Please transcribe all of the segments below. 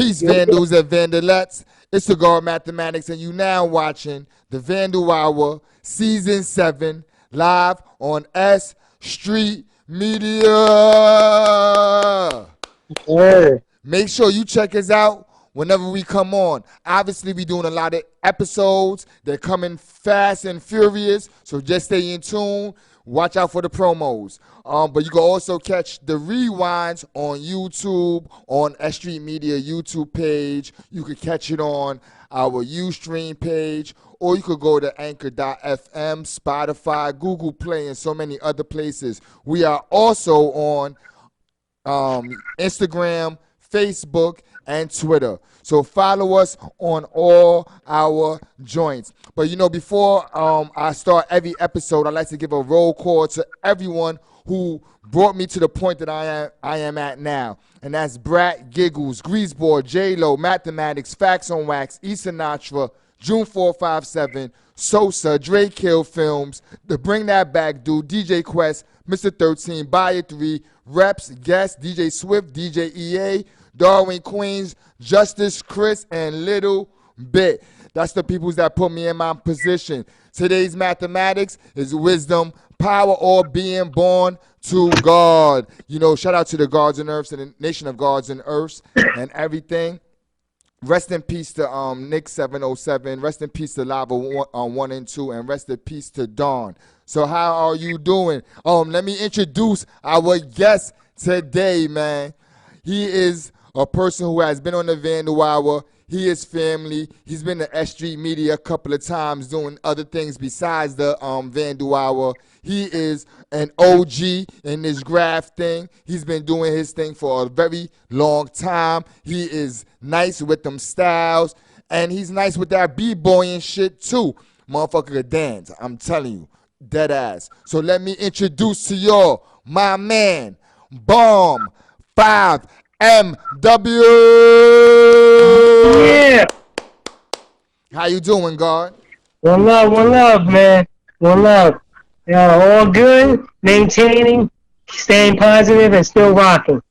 Peace, Vandals and Vandalettes. It's the God Mathematics, and you now watching the Vandal Hour, Season 7, live on S.STREET Media. Word. Make sure you check us out whenever we come on. Obviously, we doing a lot of episodes. They're coming fast and furious, so just stay in tune. Watch out for the promos. But you can also catch the rewinds on YouTube, on S.STREET Media YouTube page. You could catch it on our Ustream page, or you could go to Anchor.fm, Spotify, Google Play, and so many other places. We are also on Instagram, Facebook, and Twitter. So follow us on all our joints. But before I start every episode, I'd like to give a roll call to everyone who brought me to the point that I am at now. And that's Brat, Giggles, Greaseboard, J-Lo, Mathematics, Facts on Wax, E. Sinatra, June 457, Sosa, Dre Kill Films, the Bring That Back Dude, DJ Quest, Mr. 13, Buyer 3, Reps, Guest, DJ Swift, DJ EA, Darwin Queens, Justice Chris, and Little Bit. That's the peoples that put me in my position. Today's mathematics is wisdom, power, or being born to God. Shout out to the Gods and Earths and the nation of Gods and Earths and everything. Rest in peace to Nick 707. Rest in peace to Lava 1 and 2. And rest in peace to Dawn. So how are you doing? Let me introduce our guest today, man. He is a person who has been on the Vandal Hour. He is family. He's been to S.STREET Media a couple of times doing other things besides the Vandal Hour. He is an OG in this GRAFF thing. He's been doing his thing for a very long time. He is nice with them styles, and he's nice with that b-boy and shit too. Motherfucker could dance, I'm telling you, dead ass. So let me introduce to y'all my man, BOM5. MW. Yeah. How you doing, God? One love, man. One love. All good, maintaining, staying positive, and still rocking.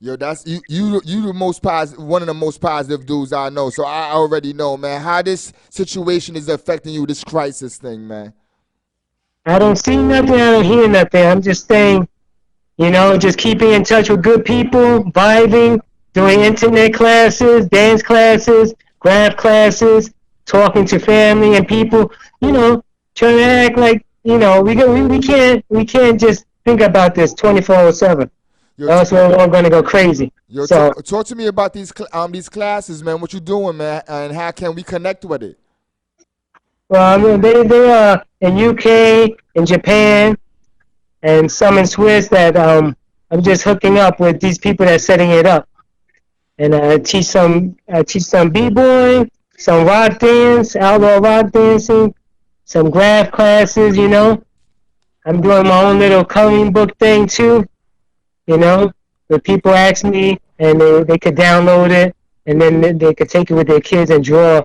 Yo, that's you the most positive, one of the most positive dudes I know. So I already know, man, how this situation is affecting you, this crisis thing, man. I don't see nothing, I don't hear nothing. I'm just staying, just keeping in touch with good people, vibing, doing internet classes, dance classes, GRAFF classes, talking to family and people, trying to act like, we can't just think about this 24/7. Else we're going to go crazy. Yo, so talk to me about these classes, man. What you doing, man, and how can we connect with it? Well, I mean, they are in UK, in Japan, and some in Swiss that I'm just hooking up with these people that are setting it up. And I teach some b-boy, some rock dance, outlaw rock dancing, some GRAFF classes, I'm doing my own little coloring book thing too, where people ask me and they could download it and then they could take it with their kids and draw,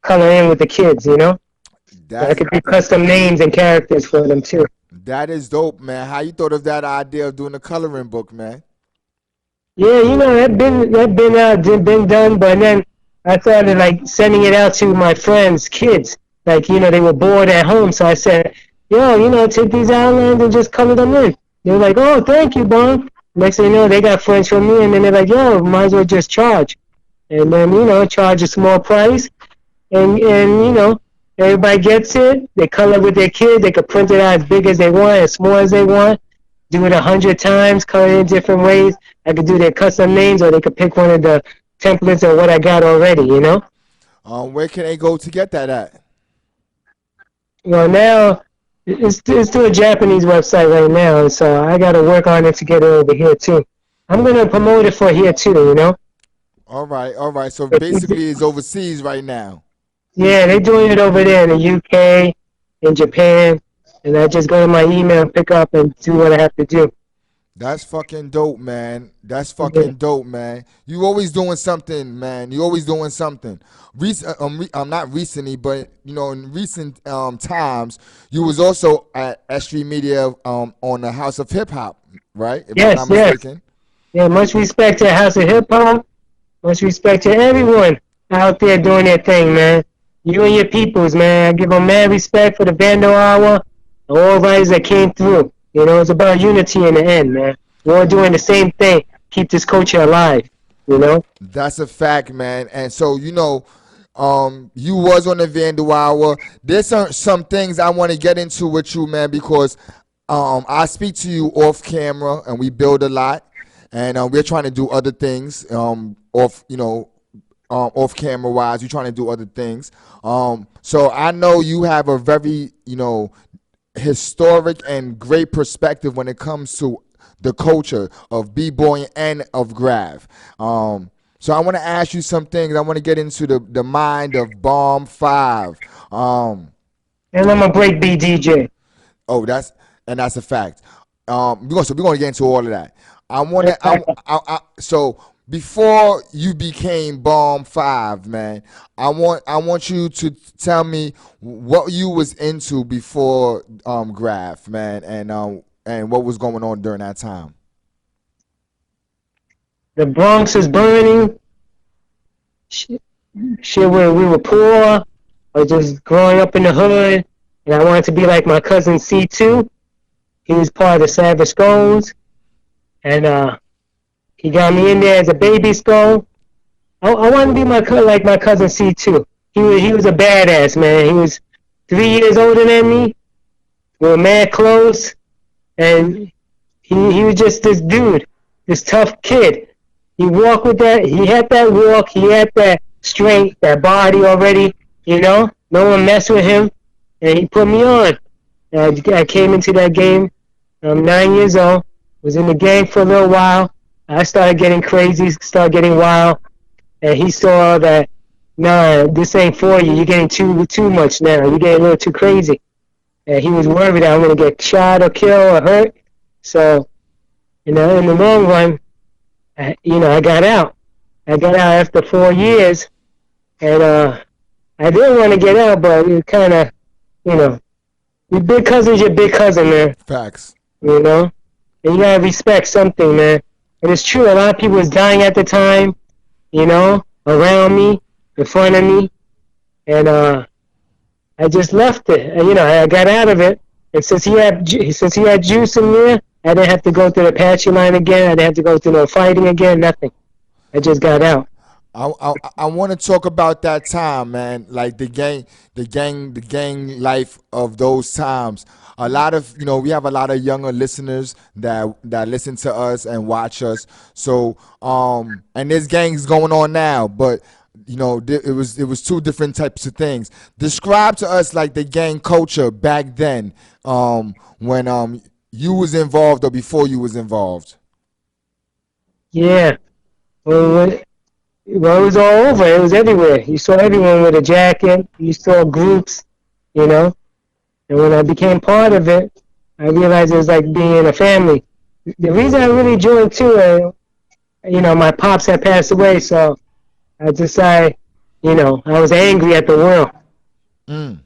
color in with the kids, I could do custom names and characters for them too. That is dope, man. How you thought of that idea of doing a coloring book, man? Yeah, that been done, but then I started like sending it out to my friends' kids. Like, they were bored at home, so I said, take these outlines and just color them in. They were like, oh, thank you, Bon. Next thing you know, they got friends from me, and then they're like, yo, might as well just charge. And then, charge a small price, and everybody gets it. They color with their kids. They could print it out as big as they want, as small as they want. Do it 100 times, color it in different ways. I could do their custom names, or they could pick one of the templates of what I got already, Where can they go to get that at? Well, now it's through a Japanese website right now, so I got to work on it to get it over here too. I'm gonna promote it for here too, All right. So basically, it's overseas right now. Yeah, they're doing it over there in the UK, in Japan, and I just go to my email, pick up, and do what I have to do. That's fucking dope, man. That's fucking dope, man. You always doing something, man. You always doing something. Not recently, but in recent times, you was also at S.STREET Media on the House of Hip Hop, right? If I'm not mistaken. Yeah, much respect to House of Hip Hop. Much respect to everyone out there doing their thing, man. You and your peoples, man. I give them mad respect for the Vandal Hour and all writers that came through. You know, it's about unity in the end, man. We're all doing the same thing. Keep this culture alive, you know? That's a fact, man. And so you was on the Vandal Hour. There's some things I want to get into with you, man, because I speak to you off camera, and we build a lot, and we're trying to do other things off camera wise. You're trying to do other things. So I know you have a very historic and great perspective when it comes to the culture of b-boy and of GRAFF. So I want to ask you some things. I want to get into the mind of BOM5. And I'm a breakbeat DJ. Oh, that's a fact. We're gonna get into all of that. I want to. So before you became BOM5, man, I want you to tell me what you was into before GRAFF, man, and what was going on during that time. The Bronx is burning. Shit, we were poor. I was just growing up in the hood, and I wanted to be like my cousin C2. He was part of the Savage Skulls, and he got me in there as a baby skull. I wanted to be like my cousin C2. He was a badass, man. He was 3 years older than me. We were mad close, and he was just this dude, this tough kid. He walked with that. He had that walk. He had that strength, that body already. You know, no one messed with him, and he put me on. I came into that game. I'm 9 years old. Was in the gang for a little while. I started getting crazy, started getting wild, and he saw that, nah, this ain't for you. You're getting too much now. You're getting a little too crazy. And he was worried that I'm gonna get shot or killed or hurt. So, in the long run, I got out. I got out after 4 years, and I didn't want to get out, but it kind of, your big cousin's your big cousin, man. Facts. You know, and you gotta respect something, man. And it's true, a lot of people was dying at the time, around me, in front of me, and I just left it. And, I got out of it, and since he had juice in there, I didn't have to go through the Apache line again. I didn't have to go through no fighting again. Nothing. I just got out. I want to talk about that time, man. Like the gang life of those times. A lot of we have a lot of younger listeners that listen to us and watch us. So and there's gangs going on now, but it was two different types of things. Describe to us like the gang culture back then, when you was involved or before you was involved. Yeah. Well, it was all over. It was everywhere. You saw everyone with a jacket. You saw groups, you know. And when I became part of it, I realized it was like being in a family. The reason I really joined too, my pops had passed away, so I decided, I was angry at the world. Mm.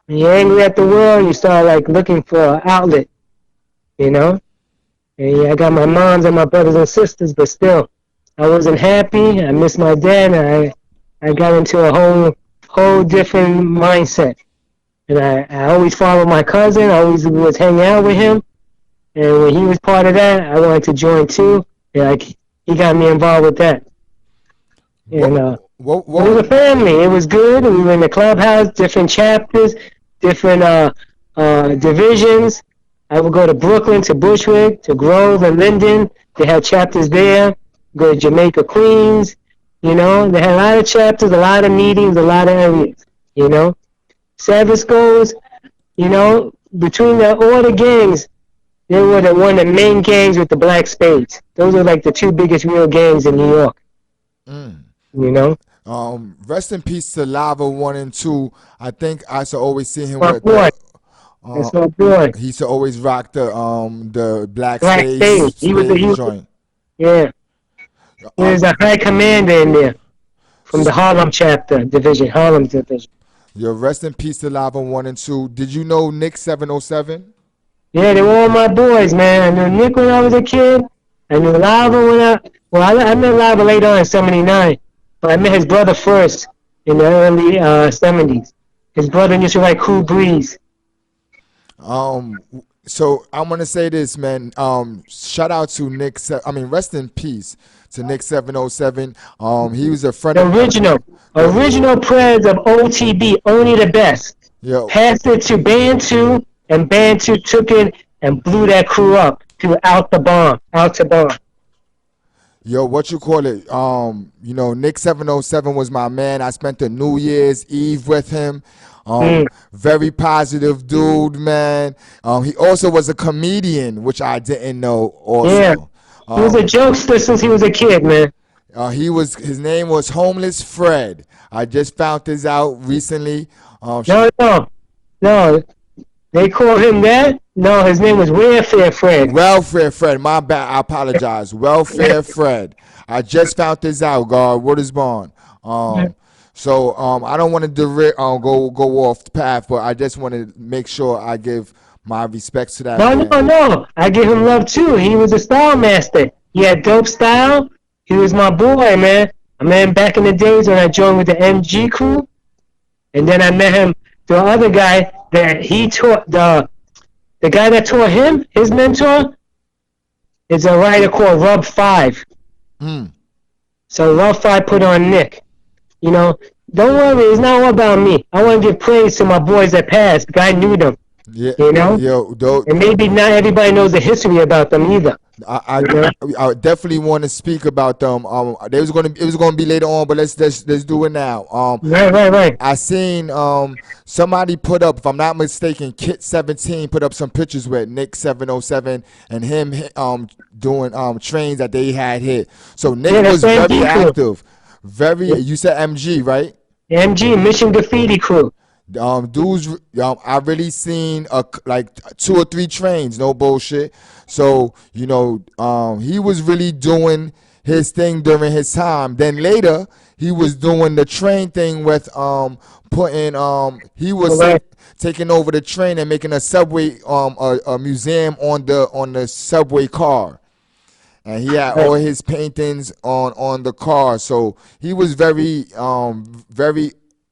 When you're angry at the world, you start like looking for an outlet, you know. And yeah, I got my moms and my brothers and sisters, but still, I wasn't happy. I missed my dad. And I got into a whole different mindset. And I always followed my cousin. I always was hanging out with him. And when he was part of that, I wanted to join too. And he got me involved with that. And it was a family. It was good. We were in the clubhouse, different chapters, different divisions. I would go to Brooklyn, to Bushwick, to Grove and Linden. They had chapters there. Go to Jamaica, Queens. They had a lot of chapters, a lot of meetings, a lot of areas. Savage Schools, between all the gangs, they were one of the main gangs with the black spades. Those are like the two biggest real gangs in New York. Mm. Rest in peace to Lava 1 and 2. I think I should always see him My with boy. the. That's my boy. He used to always rock the black Black spades. spades joint. Yeah. He was a high commander in there from the Harlem division. Your rest in peace to Lava 1 and 2. Did you know Nick 707? Yeah, they were all my boys, man. I knew Nick when I was a kid. I knew Lava I met Lava later on in '79, but I met his brother first in the early '70s. His brother used to write Cool Breeze. Um, so I'm gonna say this, man. Shout out to Nick. I mean, rest in peace to Nick 707. He was a friend The of original, the original prayers of OTB, only the best. yo Passed it to Band 2, and Band 2 took it and blew that crew up to Out the Bomb, Out to Bomb. yo. What you call it? Nick 707 was my man. I spent the New Year's Eve with him. Mm. Very positive dude, man. He also was a comedian, which I didn't know. Yeah, Also, he was a um, jokester since he was a kid, man. his name was Homeless Fred. I just found this out recently. No, no, no. They call him that? No, his name was Welfare Fred. Welfare Fred, my bad. I apologize. Welfare Fred. I just found this out. God, what is born? I don't want to go off the path, but I just want to make sure I give my respects to that No, man. no, no. I give him love too. He was a style master. He had dope style. He was my boy, man. I met him back in the days when I joined with the MG crew, and then I met him. The other guy that he taught the guy that taught him, his mentor, is a writer called Rub Five. Mm. So Rub Five put on Nick. You know, don't worry, it's not all about me. I want to give praise to my boys that passed. The guy knew them. Yeah, You know, yo, and maybe not everybody knows the history about them either. I, You know? I definitely want to speak about them. It was gonna be later on, but let's do it now. Right. I seen somebody put up, if I'm not mistaken, Kit 17 put up some pictures with Nick 707 and him doing trains that they had hit. So Nick Yeah, was that's very MG crew. active. You said MG, right? MG, Mission Graffiti Crew. Dudes, I really seen like 2 or 3 trains, no bullshit. So he was really doing his thing during his time. Then later, he was doing the train thing with putting he was Correct. taking over the train and making a subway a museum on the subway car. And he had all his paintings on the car. So he was very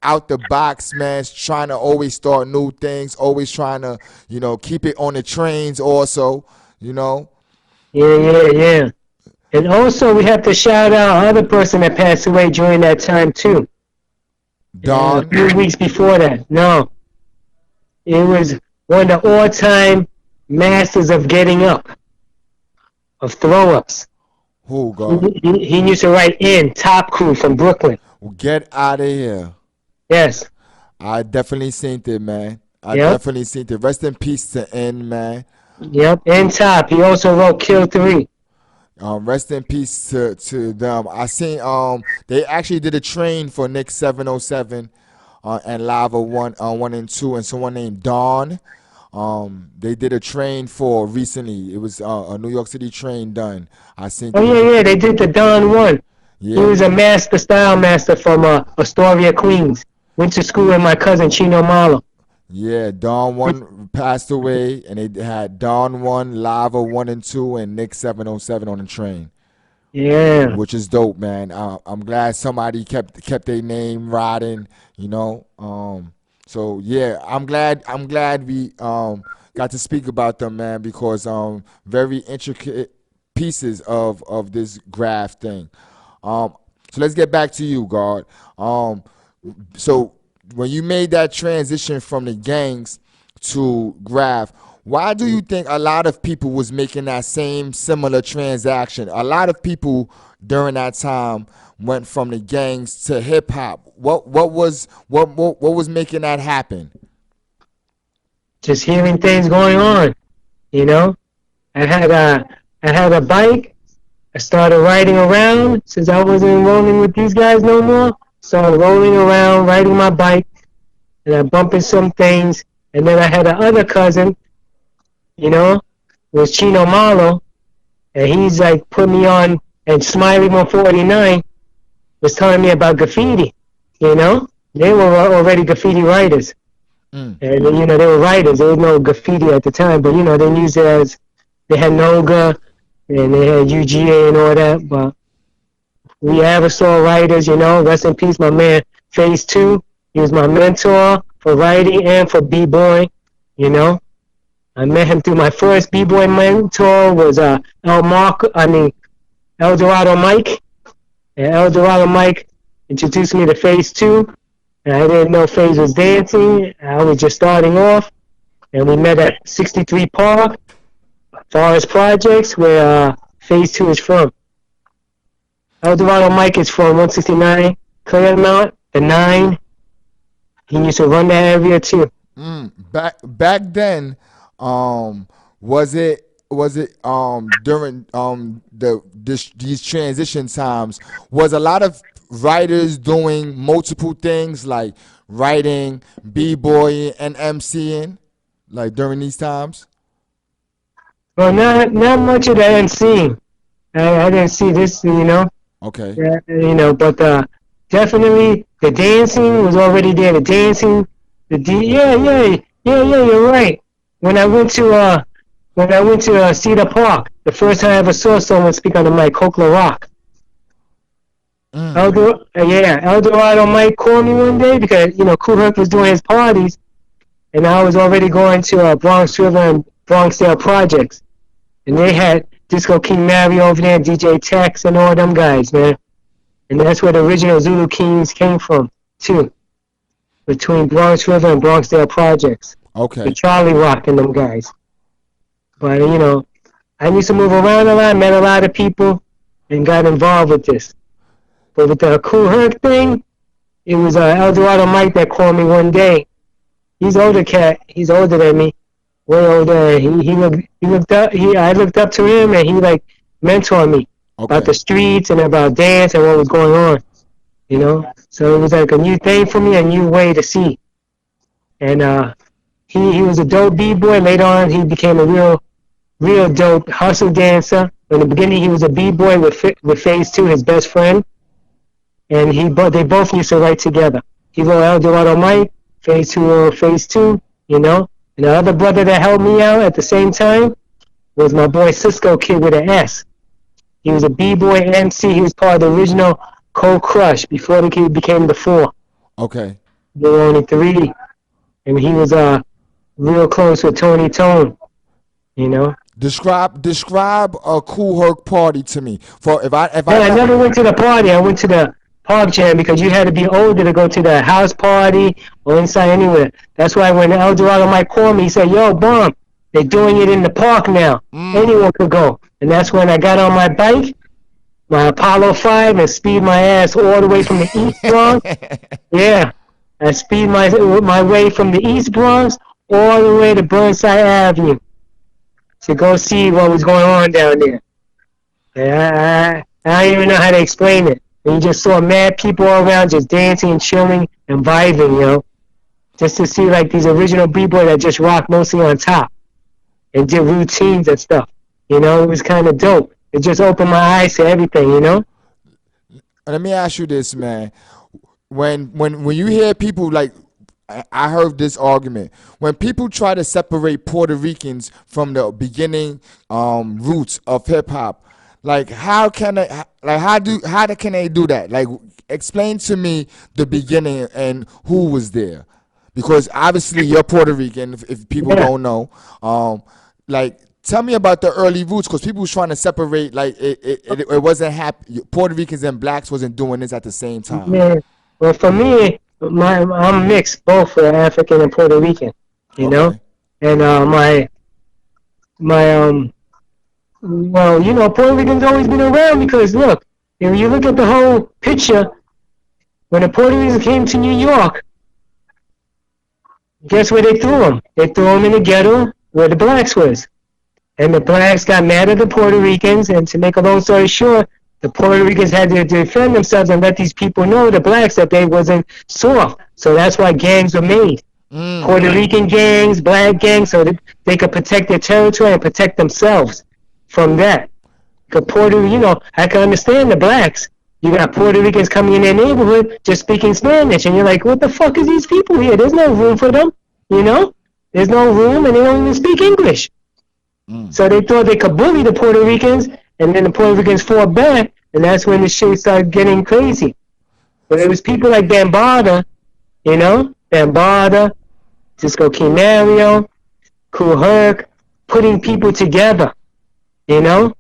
out the box, man, trying to always start new things, always trying to, keep it on the trains also, Yeah. And also, we have to shout out another person that passed away during that time, too. A Don. few weeks before that. No. It was one of the all-time masters of getting up, of throw-ups. Oh, God. He used to write in Top Crew from Brooklyn. Get out of here. Yes. I definitely seen it, man. I Yep. definitely seen it. Rest in peace to N, man. Yep. In Top. He also wrote Kill 3. Rest in peace to them. I seen they actually did a train for Nick 707 and Lava 1 and 2 and someone named Dawn. They did a train for recently. It was a New York City train done. I seen Oh, yeah. They did the Don 1. He yeah. was a style master from Astoria, Queens. Went to school with my cousin, Chino Marlo. Yeah, Dawn 1 passed away, and they had Dawn 1, Lava 1 and 2, and Nick 707 on the train, Yeah. which is dope, man. I'm glad somebody kept their name riding, So yeah, I'm glad we got to speak about them, man, because very intricate pieces of this GRAFF thing. So let's get back to you, God. So when you made that transition from the gangs to GRAFF, why do you think a lot of people was making that same similar transaction? A lot of people during that time went from the gangs to hip hop. What was making that happen? Just hearing things going on, you know. I had a bike. I started riding around since I wasn't rolling with these guys no more. Started rolling around, riding my bike, and I bumping some things. And then I had another cousin, was Chino Marlo, and he's like put me on, and Smiley 149 was telling me about graffiti, They were already graffiti writers. Mm. And, they were writers. There was no graffiti at the time, but, they used it as, they had Noga, and they had UGA and all that. But we ever saw writers, rest in peace, my man, Phase 2. He was my mentor for writing and for b-boying, you know. I met him through my first b-boy mentor was El Dorado Mike. And El Dorado Mike introduced me to Phase 2. And I didn't know Phase was dancing. I was just starting off. And we met at 63 Park, Forest Projects, where Phase 2 is from. El Dorado Mike is from 169 Claremont, the 9. He used to run that area too. Back then, was it during these transition times, was a lot of writers doing multiple things like writing, b-boying, and MCing like during these times? Well, not much of that MC. I didn't see this, Okay. Yeah, but definitely the dancing was already there. The dancing, yeah, you're right. When I went to Cedar Park, the first time I ever saw someone speak on the mic, Coke Rock. El Dorado Mike called me one day because Kool Herc was doing his parties, and I was already going to Bronx River and Bronxdale projects, and they had Disco King Mario over there, DJ Tex, and all them guys, man. And that's where the original Zulu Kings came from, too, between Bronx River and Bronxdale projects. Okay. The Charlie Rock and them guys. But, I used to move around a lot, met a lot of people, and got involved with this. But with the Kool Herc thing, it was El Dorado Mike that called me one day. He's older cat. He's older than me. Way older. I looked up to him, and he mentored me about the streets and about dance and what was going on. So it was like a new thing for me, a new way to see. And he was a dope b-boy. Later on, he became a real dope hustle dancer. In the beginning, he was a b-boy with Phase 2, his best friend, and they both used to write together. He wrote El Dorado Mike, Phase 2 wrote Phase 2, And the other brother that helped me out at the same time was my boy Cisco Kid with an S. He was a b-boy MC. He was part of the original Cold Crush before the kid became the 4. Okay. There were only 3, and he was real close with Tony Tone. Describe a Kool Herc party to me. I never went to the party. I went to the park jam because you had to be older to go to the house party or inside anywhere. That's why when El Dorado Mike called me, he said, "Yo, Bomb, they're doing it in the park now. Anyone could go." And that's when I got on my bike, my Apollo 5, and speed my ass all the way from the East Bronx. Yeah, I speed my way from the East Bronx all the way to Burnside Avenue to go see what was going on down there. And I don't even know how to explain it. And you just saw mad people all around just dancing and chilling and vibing, just to see these original b-boys that just rock mostly on top and did routines and stuff. It was kind of dope. It just opened my eyes to everything, Let me ask you this, man. When you hear people I heard this argument when people try to separate Puerto Ricans from the beginning roots of hip hop. How can they do that? Explain to me the beginning and who was there, because obviously you're Puerto Rican. If people don't know, tell me about the early roots, because people was trying to separate. It wasn't happy. Puerto Ricans and blacks wasn't doing this at the same time. Yeah. Well, for me, I'm mixed, both African and Puerto Rican, Okay. And Puerto Rican's always been around because look, if you look at the whole picture, when the Puerto Ricans came to New York, guess where they threw them? They threw them in the ghetto where the blacks was, and the blacks got mad at the Puerto Ricans. And to make a long story short, the Puerto Ricans had to defend themselves and let these people know, the blacks, that they wasn't soft. So that's why gangs were made. Puerto Rican gangs, black gangs, so that they could protect their territory and protect themselves from that. Because I can understand the blacks. You got Puerto Ricans coming in their neighborhood just speaking Spanish, and you're like, what the fuck is these people here? There's no room for them, There's no room, and they don't even speak English. So they thought they could bully the Puerto Ricans, and then the Puerto Ricans fought back, and that's when the shit started getting crazy. But it was people like Bambada, you know, Bambada, Cisco Canario, Kool Herc, putting people together, you know,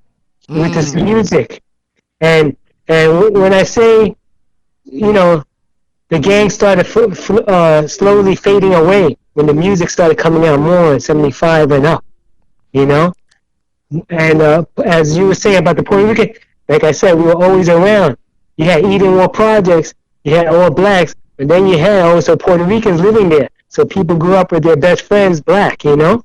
with this music. And when I say, you know, the gang started slowly fading away when the music started coming out more in 75 and up, you know? And as you were saying about the Puerto Rican, like I said, we were always around. You had Eden War Projects, you had all blacks, but then you had also Puerto Ricans living there. So people grew up with their best friends black, you know?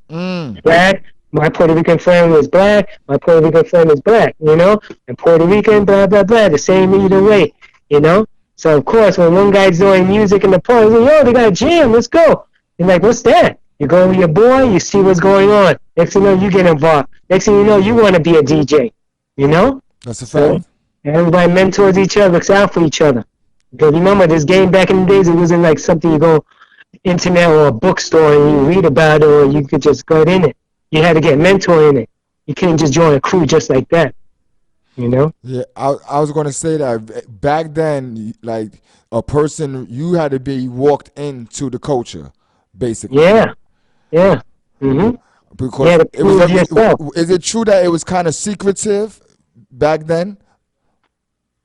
Black, my Puerto Rican friend was black, my Puerto Rican friend is black, you know? And Puerto Rican, blah, blah, blah, the same either way, you know? So, of course, when one guy's doing music in the park, he's like, yo, they got a jam, let's go. You're like, what's that? You go with your boy, you see what's going on. Next thing you know, you get involved. Next thing you know, you want to be a DJ, you know? That's a fact. So, everybody mentors each other, looks out for each other. Because remember, this game back in the days, it wasn't like something you go internet or a bookstore and you read about it, or you could just go in it. You had to get mentor in it. You couldn't just join a crew just like that, you know? Yeah, I was going to say that back then, like a person, you had to be walked into the culture, basically. Yeah, yeah. Mm-hmm. Because Yeah, to it was. prove yourself. Is it true that it was kind of secretive back then?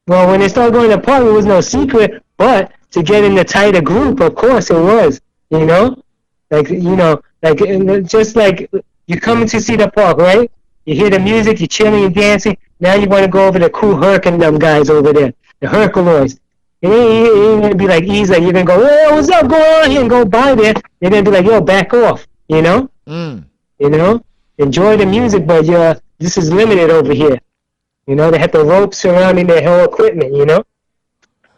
Well, when they started going to the park, it was no secret, but to get in the tighter group, of course it was, you know? Like, you know, like, just like you're coming to see the park, right? You hear the music, you're chilling, you're dancing. Now you want to go over to Kool Herc and them guys over there, the Herculoids. It ain't going to be like easy. You're going to go, hey, what's up, go on here and go by there. They're going to be like, yo, back off, you know? You know? Enjoy the music, but this is limited over here. You know, they had the ropes surrounding their whole equipment, you know?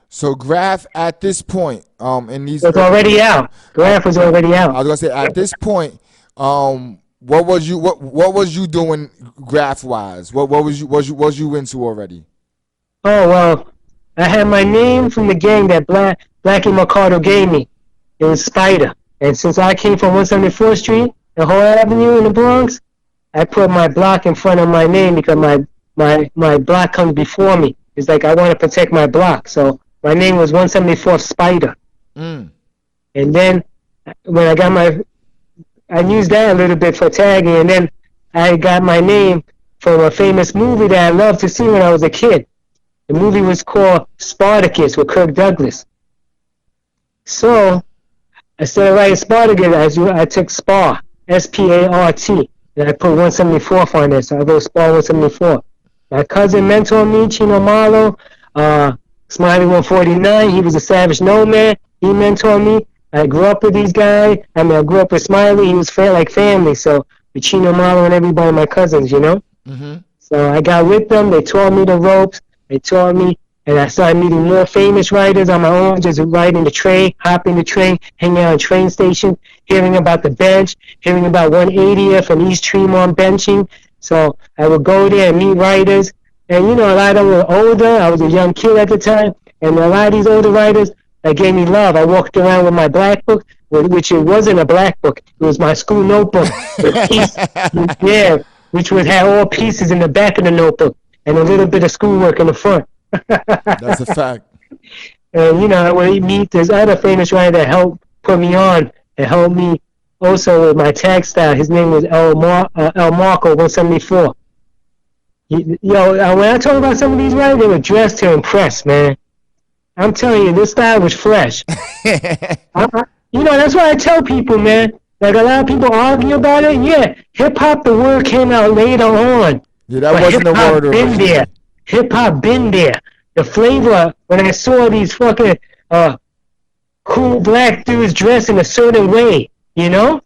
So GRAFF at this point, in these, It's already out. GRAFF was already out. I was gonna say at this point, what was you doing GRAFF wise? What was you into already? Oh, well, I had my name from the gang that Blackie Mercado gave me. It was Spider. And since I came from 174th Street, the whole avenue in the Bronx, I put my block in front of my name because my block comes before me. It's like I want to protect my block. So my name was 174th Spider. And then when I used that a little bit for tagging, and then I got my name from a famous movie that I loved to see when I was a kid. The movie was called Spartacus with Kirk Douglas. So instead of writing Spartacus, I took Spar, S-P-A-R-T, and I put 174th on there, so I wrote Spar 174. My cousin mentored me, Chino Marlo, Smiley 149, he was a Savage Nomad, he mentored me. I grew up with these guys. I mean, I grew up with Smiley, he was like family, so with Chino Marlo and everybody, my cousins, you know? So I got with them, they taught me the ropes, they taught me, and I started meeting more famous writers on my own, just riding the train, hopping the train, hanging out at train stations, hearing about the bench, hearing about 180th and East Tremont benching. So I would go there and meet writers, and you know, a lot of them were older. I was a young kid at the time, and a lot of these older writers that gave me love. I walked around with my black book, which it wasn't a black book. It was my school notebook, yeah, which would have all pieces in the back of the notebook and a little bit of schoolwork in the front. That's a fact. And you know, I would meet this other famous writer that helped put me on and helped me also with my tag style. His name was El Marco 174. When I talk about some of these writers, they were dressed to impress, man. I'm telling you, this style was fresh. You know, that's why I tell people, man. Like a lot of people argue about it. Yeah, hip hop, the word came out later on. Yeah, that wasn't the word originally. Hip hop been there. The flavor, when I saw these fucking cool black dudes dressed in a certain way, you know?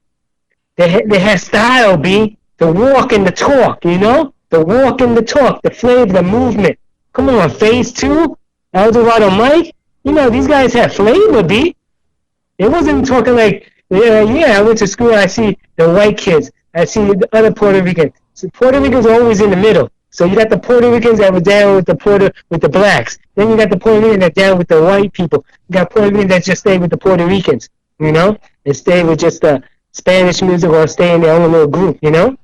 They had style, B. The walk and the talk, you know? The walk and the talk, the flavor, the movement. Come on, Phase 2, Eldorado Mike. You know, these guys had flavor, B. It wasn't talking like, I went to school, I see the white kids, I see the other Puerto Ricans. So Puerto Ricans are always in the middle. So you got the Puerto Ricans that were down with the blacks. Then you got the Puerto Ricans that down with the white people. You got Puerto Ricans that just stay with the Puerto Ricans, you know, and stay with just the Spanish music or stay in their own little group, you know.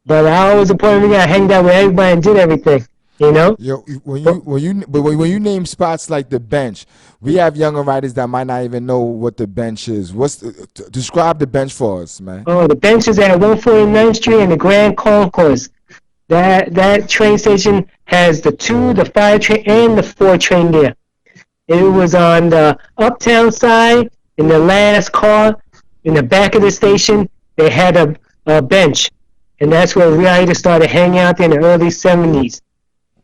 But I was a point of view. I hanged out with everybody and did everything. You know. Yo, But when you name spots like the bench, we have younger writers that might not even know what the bench is. Describe the bench for us, man? oh, the bench is at 149th Street and the Grand Concourse. That train station has the 2, the 5 train, and the 4 train there. It was on the uptown side in the last car in the back of the station. They had a bench, and that's where writers started hanging out there in the early 70s.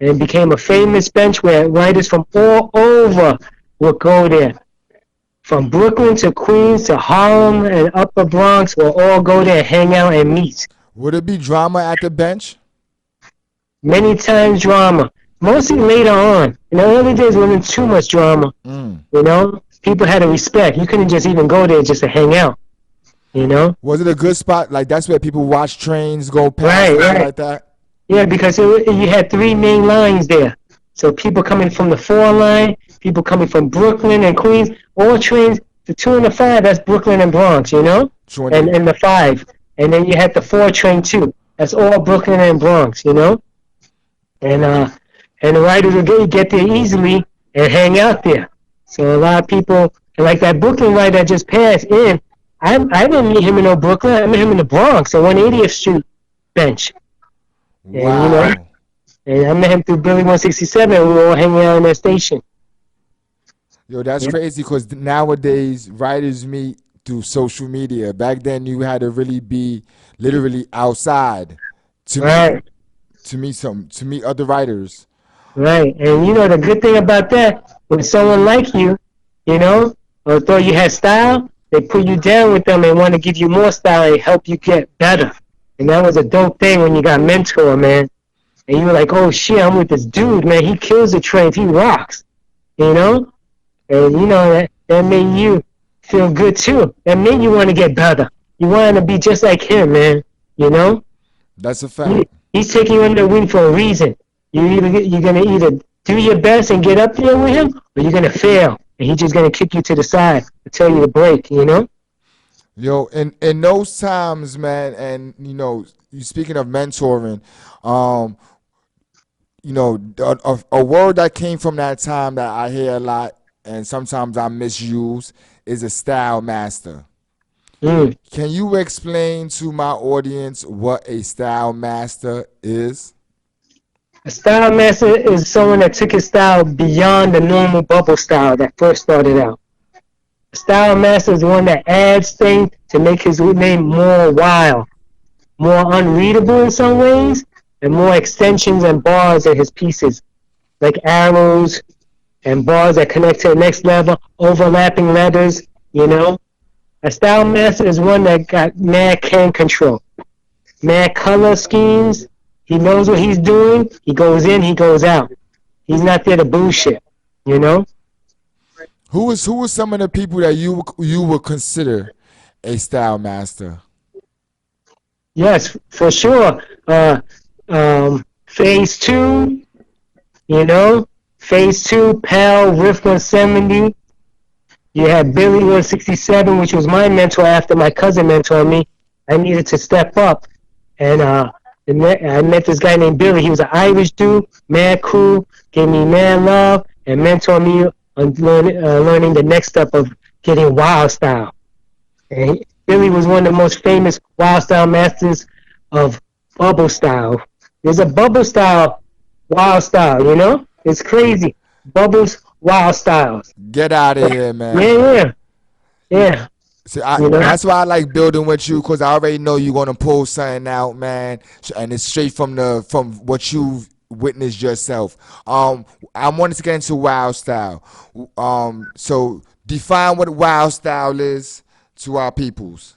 And it became a famous bench where writers from all over would go there. From Brooklyn to Queens to Harlem and Upper Bronx will all go there and hang out and meet. Would it be drama at the bench? Many times drama. Mostly later on. In the early days, there wasn't too much drama. You know, people had a respect. You couldn't just even go there just to hang out. You know. Was it a good spot? Like that's where people watch trains go past, Right. like that. Yeah, because you had 3 main lines there. So people coming from the 4 line, people coming from Brooklyn and Queens, all trains, the 2 and the 5, that's Brooklyn and Bronx, you know? And the 5. And then you had the 4 train too. That's all Brooklyn and Bronx, you know? And the riders would get there easily and hang out there. So a lot of people, and like that Brooklyn rider that just passed in, I didn't meet him in no Brooklyn. I met him in the Bronx at 180th Street bench. Wow. And, you know, and I met him through Billy 167. We were all hanging out in that station. Yo, that's crazy because nowadays writers meet through social media. Back then, you had to really be literally outside to meet other writers. Right. And you know the good thing about that, when someone like you, you know, or thought you had style, they put you down with them and want to give you more style and help you get better. And that was a dope thing when you got mentor, man. And you were like, oh shit, I'm with this dude, man. He kills the trains. He rocks. You know? And you know, that made you feel good too. That made you want to get better. You want to be just like him, man. You know? That's a fact. He's taking you under the wing for a reason. You're going to either do your best and get up there with him, or you're going to fail. And he's just going to kick you to the side and tell you to break, you know? Yo, in those times, man, and you know, you speaking of mentoring, you know, a word that came from that time that I hear a lot, and sometimes I misuse, is a style master. Can you explain to my audience what a style master is? A style master is someone that took his style beyond the normal bubble style that first started out. A style master is the one that adds things to make his name more wild, more unreadable in some ways, and more extensions and bars in his pieces, like arrows and bars that connect to the next level, overlapping letters, you know? A style master is one that got mad can control, mad color schemes. He knows what he's doing. He goes in, he goes out. He's not there to bullshit, you know? Who is some of the people that you would consider a style master? Yes, for sure. Phase 2, you know? Phase 2, Pal, Riff 170. You had Billy 167, which was my mentor after my cousin mentored me. I needed to step up. And I met this guy named Billy. He was an Irish dude, mad cool, gave me mad love, and mentored me on learning the next step of getting wild style. And Billy was one of the most famous wild style masters of bubble style. There's a bubble style, wild style, you know? It's crazy. Bubbles, wild styles. Get out of here, man. Yeah. See, that's why I like building with you, because I already know you're gonna pull something out, man, and it's straight from what you've witnessed yourself. I wanted to get into wild style. So define what wild style is to our peoples.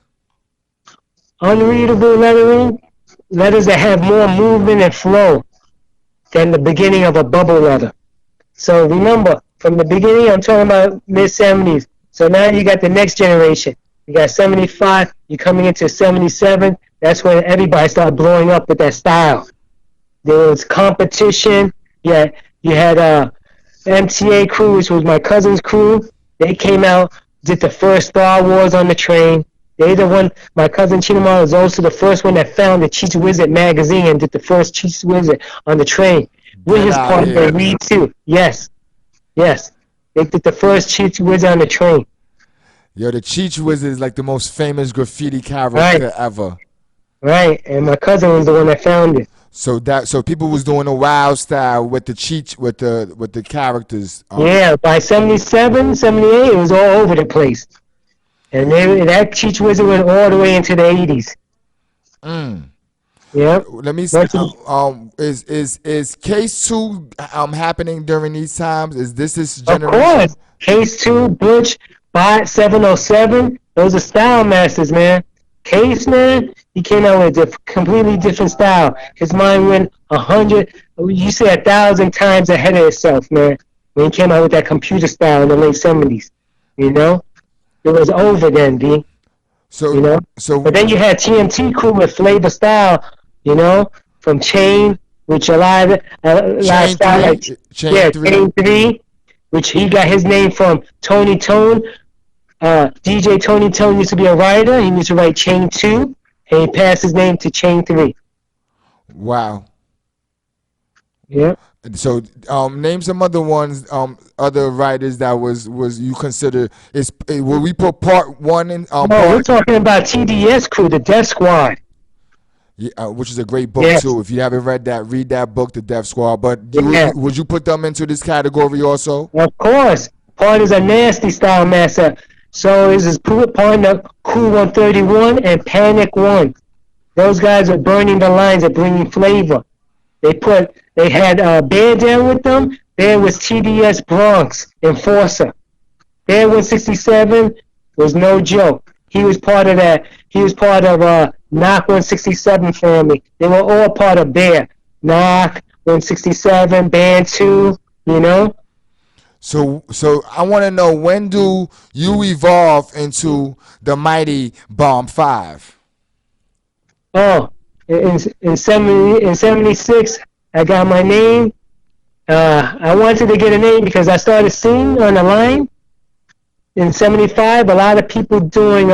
Unreadable lettering, letters that have more movement and flow than the beginning of a bubble letter. So remember, from the beginning, I'm talking about mid-70s. So now you got the next generation. You got 75, you're coming into 77. That's when everybody started blowing up with that style. There was competition. You had MTA crew, which was my cousin's crew. They came out, did the first Star Wars on the train. They the one. My cousin Chino is also the first one that found the Cheech Wizard magazine and did the first Cheech Wizard on the train with Get his out of partner here. Reed too. Yes, yes. They did the first Cheech Wizard on the train. Yo, the Cheech Wizard is like the most famous graffiti Right, character ever. right. And my cousin was the one that found it. So people was doing a wild style with the Cheech with the characters. Yeah, by 77, 78, it was all over the place. And that Cheech Wizard went all the way into the 80s. Mm. Yep. Let me. Once Is case two happening during these times? Is this Of generation? course. Case 2, Butch, Bot 707. Those are style masters, man. Case, man, he came out with a completely different style. His mind went 100, you say 1,000 times ahead of itself, man, when he came out with that computer style in the late 70s. You know? It was over then, D. You So know? But so then you had TMT crew with flavor style, you know, from Chain, which a lot of chain style three, like, chain yeah, three. Chain 3, which he got his name from Tony Tone. DJ Tony Tone used to be a writer. He used to write Chain 2, and he passed his name to Chain 3. Wow. Yeah. So name some other ones, other writers that was you consider is will we put part one in Oh, we're part talking about TDS crew, the Death Squad. yeah, which is a great book Yes. too. If you haven't read that, read that book, The Death Squad. But Yeah. would you put them into this category also? Of course. Part is a nasty style master. So is his partner Cool 131 and Panic 1. Those guys are burning the lines and bringing flavor. They had Bear down with them. Bear was TDS Bronx Enforcer. Bear 167 was no joke. He was part of that. He was part of Knock 167 family. They were all part of Bear. Knock 167, Band 2. You know. So I want to know, when do you evolve into the mighty BOM5? Oh, in 76, I got my name. I wanted to get a name because I started singing on the line. In 75, a lot of people doing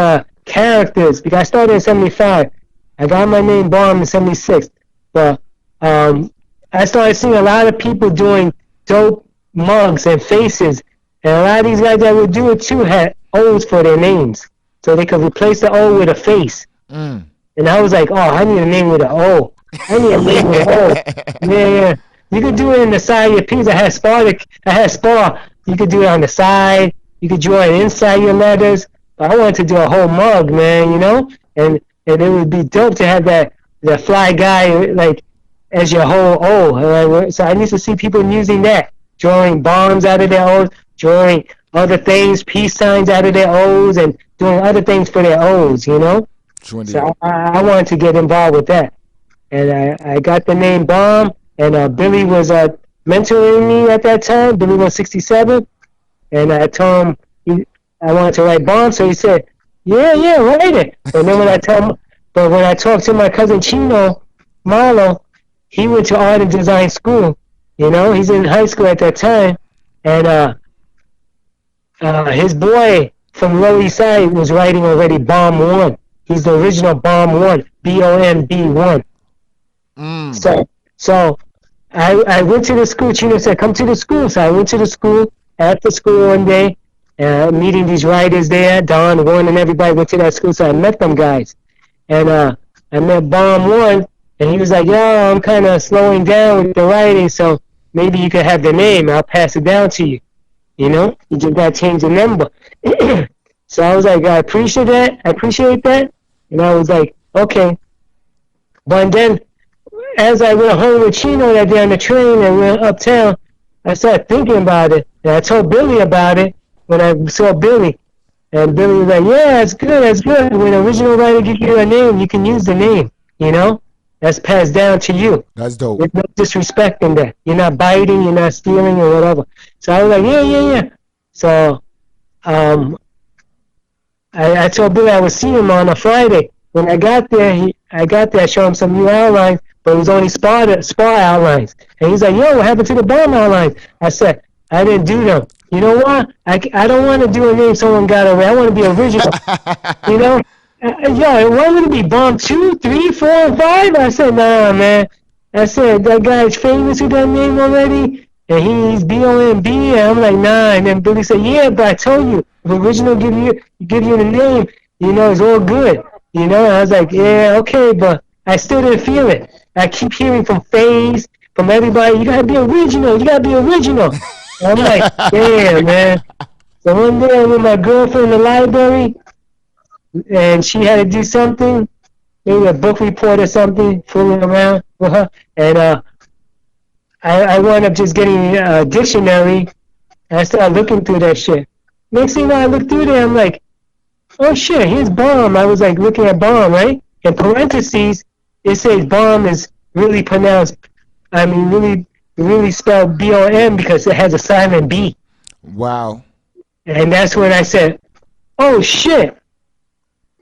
characters, because I started in 75. I got my name Bomb in 76. But I started seeing a lot of people doing dope mugs and faces. And a lot of these guys that would do it too had O's for their names. So they could replace the O with a face. Mm. And I was like, oh, I need a name with an O. I need a name with an O. Yeah, yeah. You could do it in the side of your piece. I had Spar. You could do it on the side. You could draw it inside your letters. But I wanted to do a whole mug, man, you know? And it would be dope to have that fly guy, like, as your whole O. So I used to see people using that. Drawing bombs out of their O's. Drawing other things, peace signs out of their O's. And doing other things for their O's, you know? True indeed. So I wanted to get involved with that. And I got the name Bomb, and Billy was mentoring me at that time. Billy was 67, and I told him I wanted to write Bomb, so he said, yeah, write it. But then when I talked to my cousin Chino, Marlo, he went to art and design school. You know, he's in high school at that time, and his boy from Lower East Side was writing already Bomb 1. He's the original Bomb 1, BOMB1. Mm. So I went to the school. Chino said, come to the school. So I went to the school, after school one day, meeting these writers there. Don, Warren, and everybody went to that school. So I met them guys. And I met Bomb 1, and he was like, yo, I'm kind of slowing down with the writing, so maybe you could have the name. I'll pass it down to you. You know? You just got to change the number. So I was like, I appreciate that. And I was like, okay. But then, as I went home with Chino that day on the train and went uptown, I started thinking about it. And I told Billy about it when I saw Billy. And Billy was like, yeah, that's good. When an original writer gives you a name, you can use the name, you know? That's passed down to you. That's dope. There's no disrespecting that. You're not biting, you're not stealing or whatever. So I was like, yeah. So I told Billy I would see him on a Friday. When I got there, I showed him some new outlines, but it was only spar outlines. And he's like, yo, what happened to the bomb outlines? I said, I didn't do them. You know what? I don't want to do a name someone got already. I want to be original. You know? Yo, what would it be? Bomb 2, 3, 4, and 5? I said, nah, man. I said, that guy's famous with that name already, and he's BOMB. And I'm like, nah. And then Billy said, yeah, but I told you, if original give you the name, it's all good. And I was like, yeah, okay, but I still didn't feel it. I keep hearing from FaZe, from everybody, you gotta be original, you gotta be original. And I'm like, damn, man. So one day I'm with my girlfriend in the library, and she had to do something, maybe a book report or something, fooling around with her, and I wound up just getting a dictionary, and I started looking through that shit. Next thing you know, I looked through there, I'm like, oh shit, here's bomb. I was like looking at bomb, right? In parentheses, it says bomb is really pronounced, really spelled B-O-M because it has a silent B. Wow. And that's when I said, oh shit.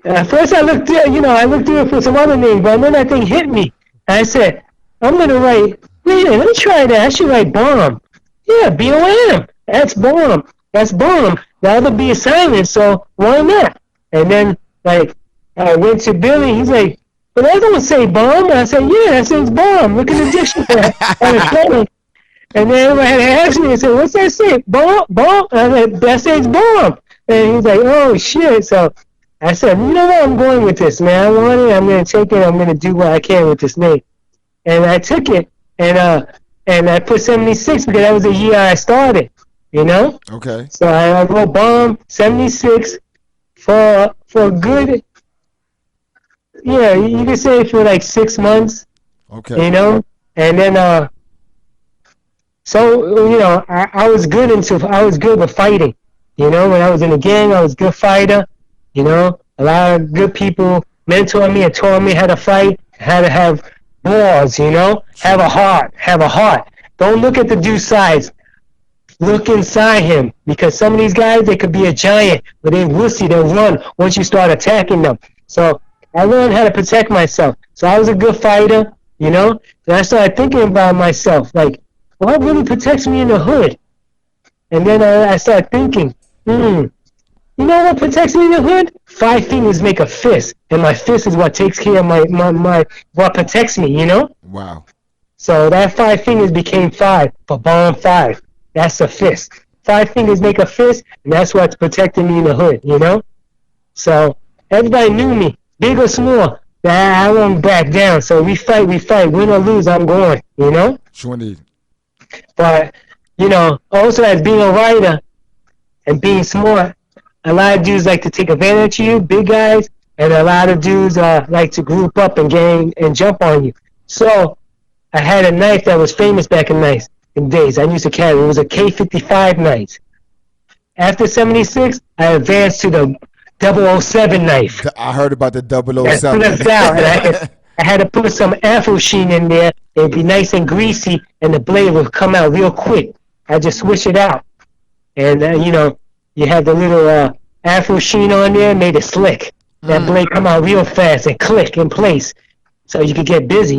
At first I looked through it for some other names, but then that thing hit me. And I said, I'm going to write, wait a minute, let me try that. I should write bomb. Yeah, B-O-M. That's bomb. That's bomb. The other B is silent, so why not? And then, I went to Billy. He's like, but that don't say bomb. And I said, yeah, that says bomb. Look at the dictionary. And then everybody had to ask me, I said, what's that say? Bomb? Bomb? And I was like, that says bomb. And he's like, oh, shit. So I said, you know what, I'm going with this, man. I want it. I'm going to take it. I'm going to do what I can with this name. And I took it, and I put 76 because that was the year I started, Okay. So I wrote bomb 76 for a good, yeah, you could say for like 6 months, Okay. And then, so, I was good with fighting. When I was in the gang, I was a good fighter. A lot of good people mentored me and taught me how to fight, how to have balls, have a heart. Don't look at the dude's size. Look inside him, because some of these guys, they could be a giant, but they wussy, they'll run once you start attacking them. So I learned how to protect myself. So I was a good fighter, and I started thinking about myself, like, what really protects me in the hood? And then I started thinking, you know what protects me in the hood? 5 fingers make a fist, and my fist is what takes care of my what protects me, Wow. So that 5 fingers became 5 for BOM5. That's a fist. 5 fingers make a fist, and that's what's protecting me in the hood, So everybody knew me, big or small. That I won't back down. So we fight, win or lose, I'm going, Sure indeed. But, also as being a writer and being smart, a lot of dudes like to take advantage of you, big guys, and a lot of dudes like to group up and gang and jump on you. So I had a knife that was famous back in days. I used to carry. It was a K55 knife. After 76, I advanced to the 007 knife. I heard about the That 007. flips out, and I had to put some afro sheen in there. It'd be nice and greasy, and the blade would come out real quick. I just switch it out, and you had the little afro sheen on there, made it slick. That blade come out real fast and click in place, so you could get busy,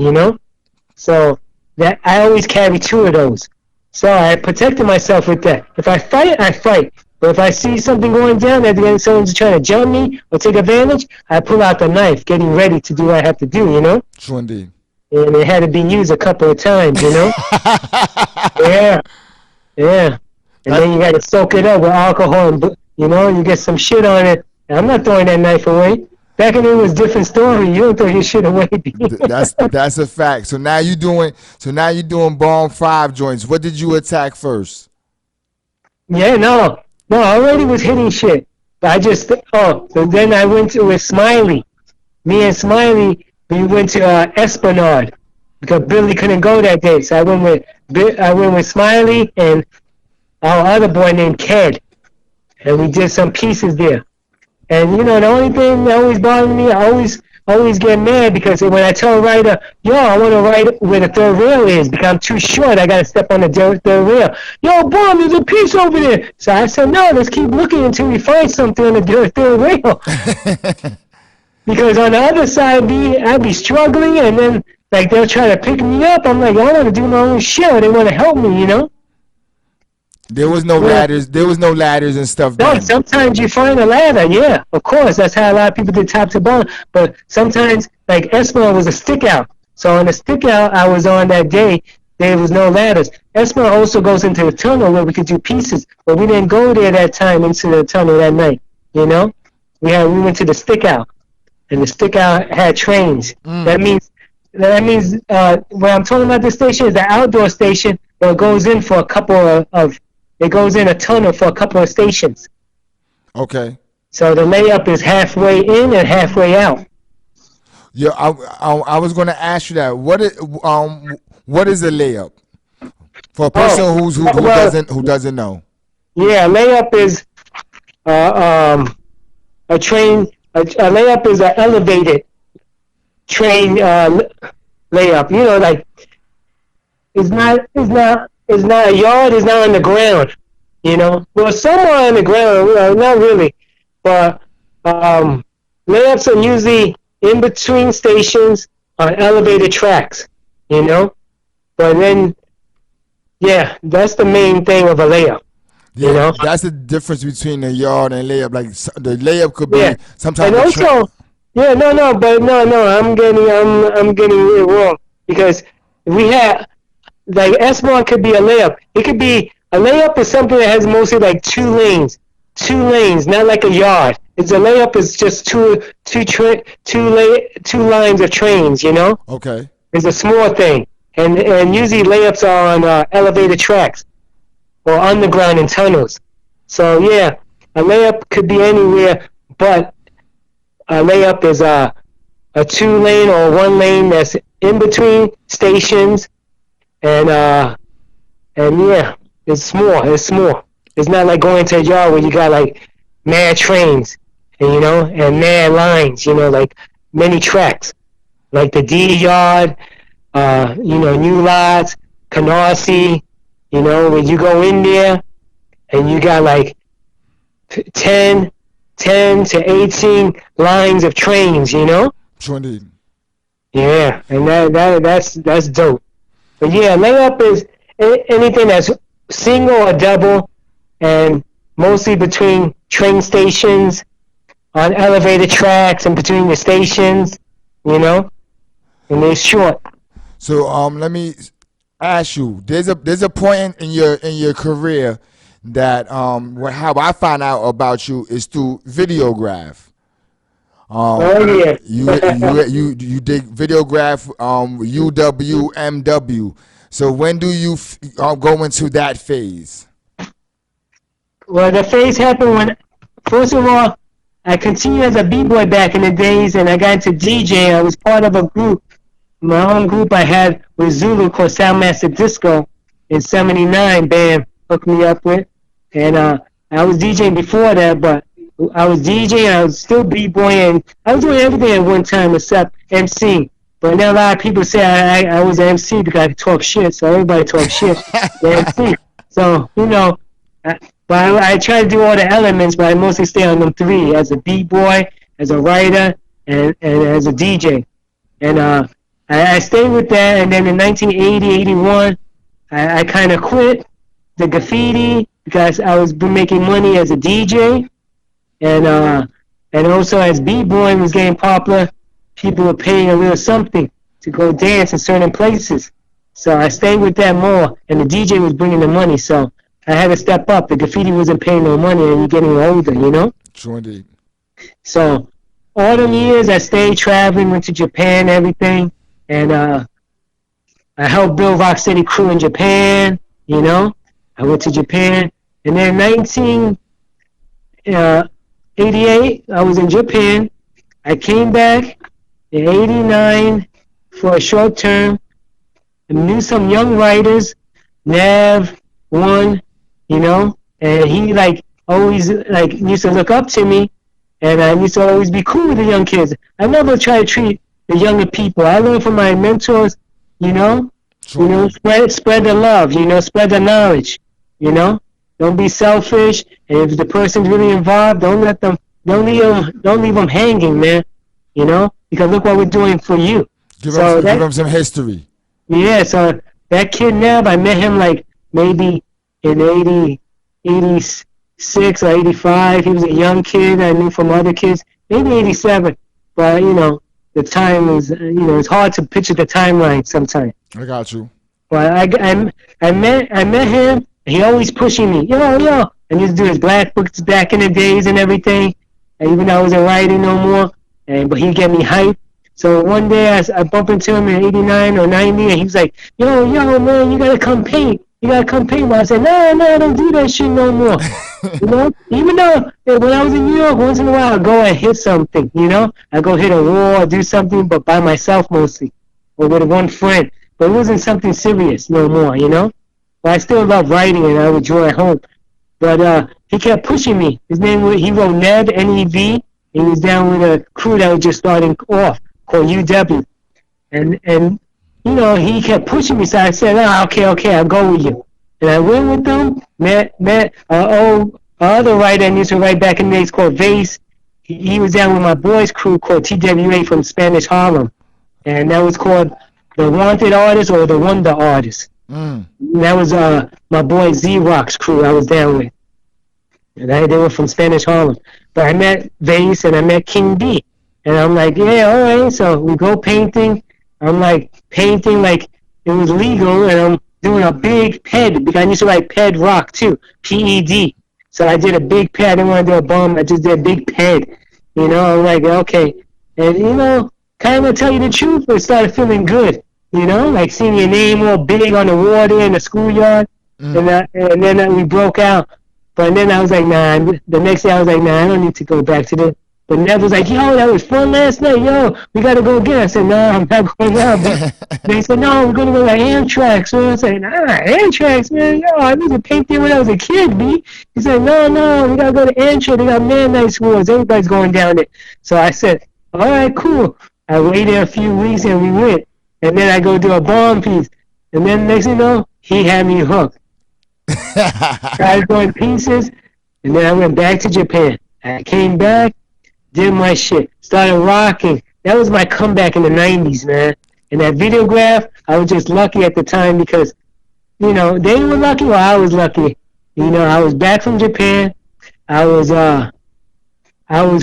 So that I always carry 2 of those. So I protected myself with that. If I fight, I fight. But if I see something going down, at the end someone's trying to jump me or take advantage, I pull out the knife, getting ready to do what I have to do, True indeed. And it had to be used a couple of times, Yeah. And then you got to soak it up with alcohol, and you get some shit on it. And I'm not throwing that knife away. Back then it was a different story. You don't throw your shit away. That's a fact. So now you doing BOM5 joints. What did you attack first? Yeah, no, I already was hitting shit. But so then I went with Smiley. Me and Smiley, we went to Esplanade because Billy couldn't go that day. So I went with Smiley and our other boy named Ked, and we did some pieces there. And the only thing that always bothered me, I always get mad because when I tell a writer, yo, I want to write where the third rail is because I'm too short, I got to step on the third rail. Yo, Bomb, there's a piece over there. So I said, no, let's keep looking until we find something on the third rail. Because on the other side, I'd be struggling, and then they'll try to pick me up. I'm like, I want to do my own shit. They want to help me, There was no Yeah. ladders. There was no ladders and stuff No, then. sometimes you find a ladder. Yeah, of course. That's how a lot of people did top to bottom. But sometimes, like S.STREET was a stick out. So on the stick out I was on that day, there was no ladders. S.STREET also goes into the tunnel where we could do pieces, but we didn't go there that time into the tunnel that night. You know, we went to the stick out, and the stick out had trains. Mm. That means when I'm talking about this station is the outdoor station where it goes in for a couple of it goes in a tunnel for a couple of stations. Okay. So the layup is halfway in and halfway out. Yeah, I was going to ask you that. What is a layup for a person Oh, well, who doesn't know? yeah, layup is a train. A layup is an elevated train layup. You know, like it's not a yard. It's not on the ground. You know, well, somewhere on the ground. Not really, but layups are usually in between stations on elevated tracks. You know, but then yeah, that's the main thing of a layup. You Yeah, know, that's the difference between a yard and layup. Like the layup could yeah, be and sometimes a train. also yeah, no, but no, I'm getting it wrong because we have like S1 could be a layup. It could be a layup is something that has mostly like two lanes, not like a yard. It's a layup is just two lines of trains. You know, Okay. it's a small thing, and usually layups are on elevated tracks or underground in tunnels. So yeah, a layup could be anywhere, but a layup is a 2 lane or 1 lane that's in between stations, and yeah, it's small. It's small. It's not like going to a yard where you got like mad trains, and, and mad lines. Like many tracks, like the D yard, New Lots, Canarsie. When you go in there and you got like 10, 10 to 18 lines of trains. True indeed. Yeah, and that's dope. But yeah, layup is anything that's single or double, and mostly between train stations, on elevated tracks, and between the stations. And they're short. So let me ask you. There's a point in your career that how I find out about you is through Videograph. Oh yeah. You did Videograph UWMW. So when do you go into that phase? Well, the phase happened when, first of all, I continued as a b-boy back in the days, and I got into DJ. I was part of a group, my own group I had with Zulu called Soundmaster Disco in '79. Band hooked me up with, and I was DJing before that, but I was DJing, I was still b-boying. I was doing everything at one time except MC. But now a lot of people say I was an MC because I could talk shit, so everybody talks shit. The MC. So, but I try to do all the elements, but I mostly stay on them three, as a b-boy, as a writer, and as a DJ. And I stayed with that, and then in 1980, 81, I kind of quit the graffiti because I was making money as a DJ, and also as b-boy was getting popular, people were paying a little something to go dance in certain places. So I stayed with that more, and the DJ was bringing the money, so I had to step up. The graffiti wasn't paying no money, and you're getting older. True indeed. So all them years I stayed traveling, went to Japan, everything, and I helped build Rocksteady Crew in Japan. I went to Japan, and then 1988 I was in Japan. I came back in '89 for a short term and knew some young writers, Nav, One, and he always used to look up to me, and I used to always be cool with the young kids. I never try to treat the younger people. I learned from my mentors, True. spread the love, spread the knowledge, Don't be selfish, and if the person's really involved, don't leave them hanging, man. Because look what we're doing for you. Give So them some history. yeah, so that kid Neb, I met him maybe in 86 or 85. He was a young kid I knew from other kids, maybe 87. But the time is, it's hard to picture the timeline sometimes. I got you. But I met him. He always pushing me, yo, and he used to do his black books back in the days and everything. And even though I wasn't writing no more, but he'd get me hyped. So one day I bumped into him in '89 or '90, and he was like, yo, man, you gotta come paint. You gotta come paint. But I said, no, I don't do that shit no more. Even though when I was in New York, once in a while I'd go and hit something. I'd go hit a wall or do something, but by myself mostly, or with one friend. But it wasn't something serious no more. But I still love writing, and I would draw at home. But he kept pushing me. He wrote Neb, N-E-V. He was down with a crew that was just starting off called UW. And he kept pushing me. So I said, okay, I'll go with you. And I went with them, met other writer that used to write back in the days called Vase. He was down with my boys' crew called TWA from Spanish Harlem. And that was called The Wanted Artist or The Wonder Artist. And that was my boy Z-Rock's crew I was down with. And they were from Spanish Harlem. But I met Vase and I met King B. And I'm like, yeah, all right. So we go painting. I'm like painting like it was legal. And I'm doing a big ped. Because I used to write ped rock too. P-E-D. So I did a big ped. I didn't want to do a bomb. I just did a big ped. I'm like, okay. And, kind of tell you the truth, it started feeling good. Like seeing your name all big on the wall there in the schoolyard. And then we broke out. But then I was like, nah. The next day I was like, nah, I don't need to go back to this. But Nev was like, yo, that was fun last night. Yo, we got to go again. I said, nah, I'm not going out. But they said, no, we're going to go to Amtrak. So I said, nah, Amtrak, man. Yo, I used to paint there when I was a kid, B. He said, no, we got to go to Amtrak. They got Man Night Wars. Everybody's going down there. So I said, all right, cool. I waited a few weeks and we went. And then I go do a bomb piece. And then next thing you know, he had me hooked. I was going pieces. And then I went back to Japan. I came back, did my shit, started rocking. That was my comeback in the 90s, man. And that Videograph, I was just lucky at the time because, they were lucky or I was lucky. I was back from Japan. I was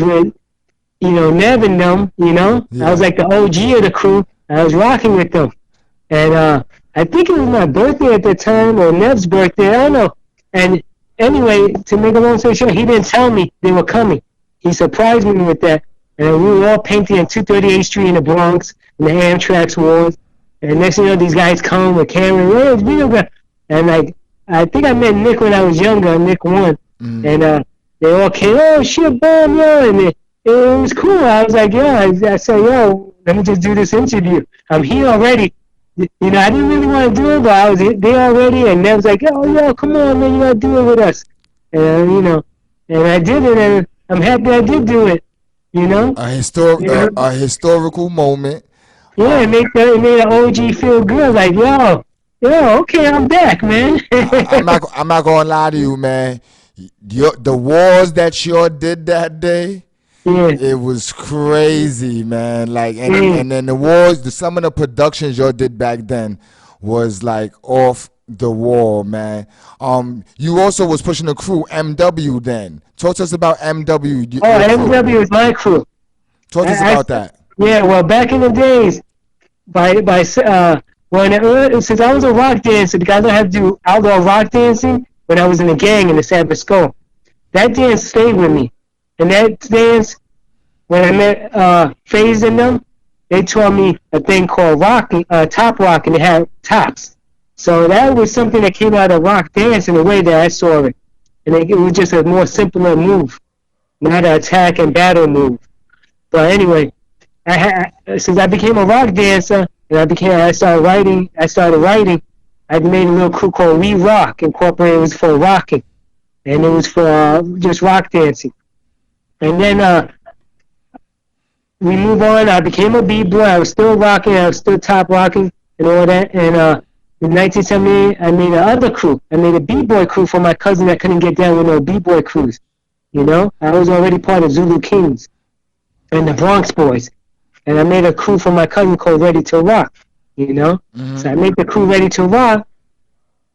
with, Nev and them, Yeah. I was like the OG of the crew. I was rocking with them. And I think it was my birthday at the time or Nev's birthday. I don't know. And anyway, to make a long story short, he didn't tell me they were coming. He surprised me with that. And we were all painting on 238th Street in the Bronx, in the Amtrak's wars. And next thing you know, these guys come with cameras. Hey, it's Videograph. And I think I met Nick when I was younger, Nick 1. And they all came, oh, shit, bomb, yo. And it was cool. I was like, I said, yo, let me just do this interview. I'm here already. I didn't really want to do it, but I was there already. And they was like, yo, come on, man, you got to do it with us. And, and I did it, and I'm happy I did do it, A historical moment. Yeah, it made the OG feel good. Like, yo, okay, I'm back, man. I'm not gonna lie to you, man. The wars that y'all did that day, it was crazy, man. Like, and then the wars, some of the productions y'all did back then was like off the wall, man. You also was pushing the crew MW then. Talk to us about MW. MW is my crew. Talk to us about that. Yeah, well, back in the days, since I was a rock dancer, because I had to do outdoor rock dancing when I was in a gang in the San Francisco. That dance stayed with me. And that dance, when I met FaZe and them, they taught me a thing called top rock, and they had tops. So that was something that came out of rock dance in the way that I saw it. And it was just a more simpler move, not an attack and battle move. But anyway, since I became a rock dancer and I started writing, I made a little crew called We Rock Incorporated. It was for rocking, and it was for just rock dancing. And then we move on. I became a B-boy. I was still rocking. I was still top rocking and all that. And in 1978, I made another crew. I made a B-boy crew for my cousin that couldn't get down with no B-boy crews. I was already part of Zulu Kings and the Bronx Boys. And I made a crew for my cousin called Ready to Rock, So I made the crew Ready to Rock.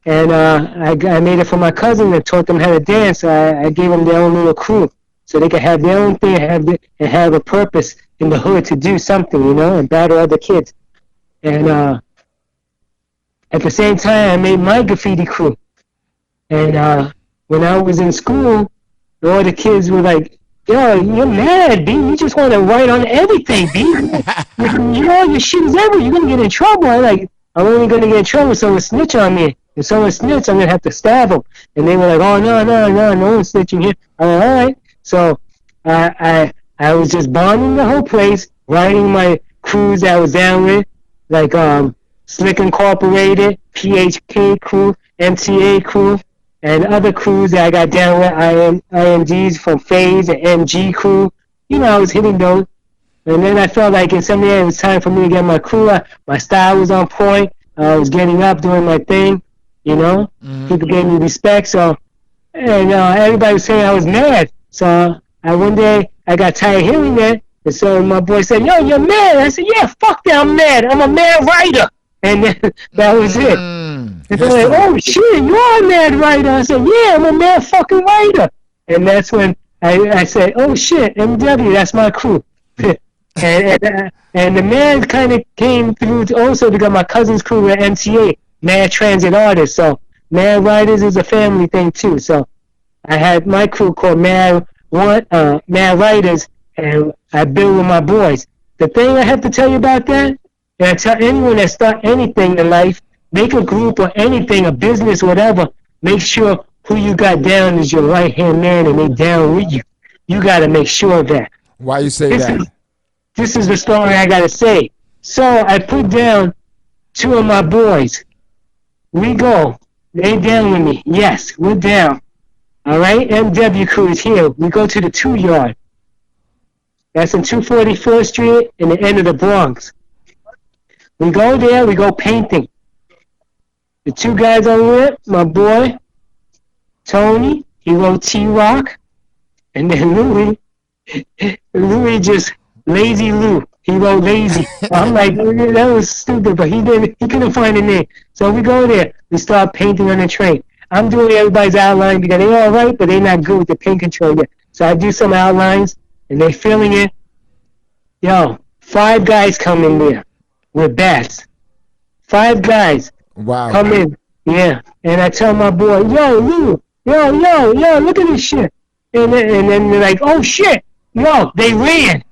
And I made it for my cousin and taught them how to dance. I gave them their own little crew so they could have their own thing and have a purpose in the hood to do something, and battle other kids. And at the same time, I made my graffiti crew. And when I was in school, all the kids were like, "Yo, you're mad, B. You just want to write on everything, B. Your shit is everywhere. You're gonna get in trouble." I'm only gonna get in trouble if someone snitch on me. If someone snitch, I'm gonna have to stab them. And they were like, "Oh no one's snitching here." I'm like, "All right." So I was just bombing the whole place, writing my crews that I was down with, like Slick Incorporated, PHK crew, MTA crew, and other crews that I got down with, IMGs from FaZe and MG crew. I was hitting those. And then I felt like in some way it was time for me to get my crew. My style was on point. I was getting up, doing my thing. People gave me respect. So, and everybody was saying I was mad. So one day I got tired of hearing that. And so my boy said, "Yo, you're mad." I said, "Yeah, fuck that, I'm mad. I'm a mad writer." And then that was it. And they're like, "Oh shit, you are a mad writer." I said, "Yeah, I'm a mad fucking writer." And that's when I said, "Oh shit, MW, that's my crew." and the man kind of came through also because my cousin's crew were MTA, Mad Transit Artists. So Mad Writers is a family thing too. So I had my crew called Mad Writers, and I build with my boys. The thing I have to tell you about that, and I tell anyone that start anything in life, make a group or anything, a business, whatever, make sure who you got down is your right-hand man and they down with you. You got to make sure of that. Why you say that? This is the story I got to say. So I put down 2 of my boys. We go. They down with me. Yes, we're down. All right, MW crew is here. We go to the 2 yard. That's in 244th Street in the end of the Bronx. We go there. We go painting. The 2 guys over it, my boy, Tony, he wrote T-Rock. And then Louis just, Lazy Lou. He wrote Lazy. I'm like, that was stupid, but he couldn't find a name. So we go there. We start painting on the train. I'm doing everybody's outline because they're all right, but they're not good with the paint control yet. So I do some outlines, and they're feeling it. Yo, 5 guys come in there with bats. 5 guys. Wow. Come in. Yeah. And I tell my boy, "Yo, Lou, yo, look at this shit." And then they're like, "Oh shit, yo," they ran.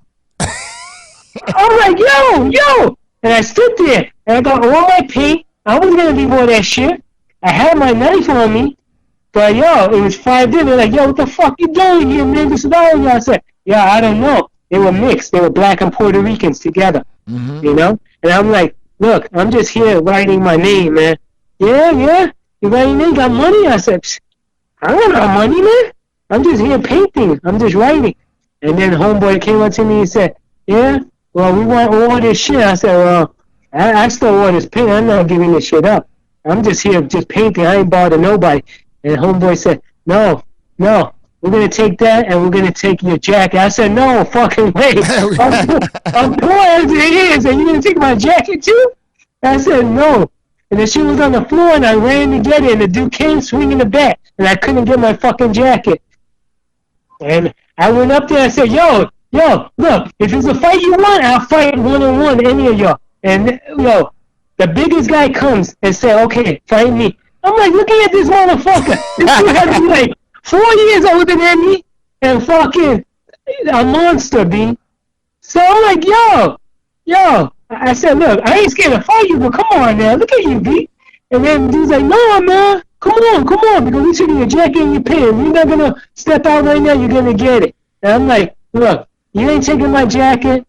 I'm like, yo. And I stood there, and I got all my paint. I wasn't going to leave all that shit. I had my knife on me, but yo, it was 5 days. They're like, "Yo, what the fuck you doing here, man? This is all." I said, "Yeah, I don't know." They were mixed. They were black and Puerto Ricans together, And I'm like, "Look, I'm just here writing my name, man." Yeah, you writing your name? Got money? I said, "I don't have money, man. I'm just here painting. I'm just writing." And then homeboy came up to me and said, "Yeah, well, we want all this shit." I said, "Well, I still want this paint. I'm not giving this shit up. I'm just here just painting. I ain't bothering nobody." And homeboy said, No, we're going to take that and we're going to take your jacket." I said, "No fucking way. I'm poor as it is, and you're going to take my jacket too?" I said, "No." And the shit was on the floor, and I ran to get it, and the dude came swinging the bat, and I couldn't get my fucking jacket. And I went up there and said, yo, look, if it's a fight you want, I'll fight one-on-one, any of y'all. And, yo, the biggest guy comes and said, "Okay, fight me." I'm like, looking at this motherfucker. This dude had to be like 4 years older than me and fucking a monster, B. So I'm like, yo. I said, "Look, I ain't scared to fight you, but come on now, look at you, B." And then dude's like, "No, man, come on, because we taking your jacket and your pants. You're not gonna step out right now, you're gonna get it." And I'm like, "Look, you ain't taking my jacket,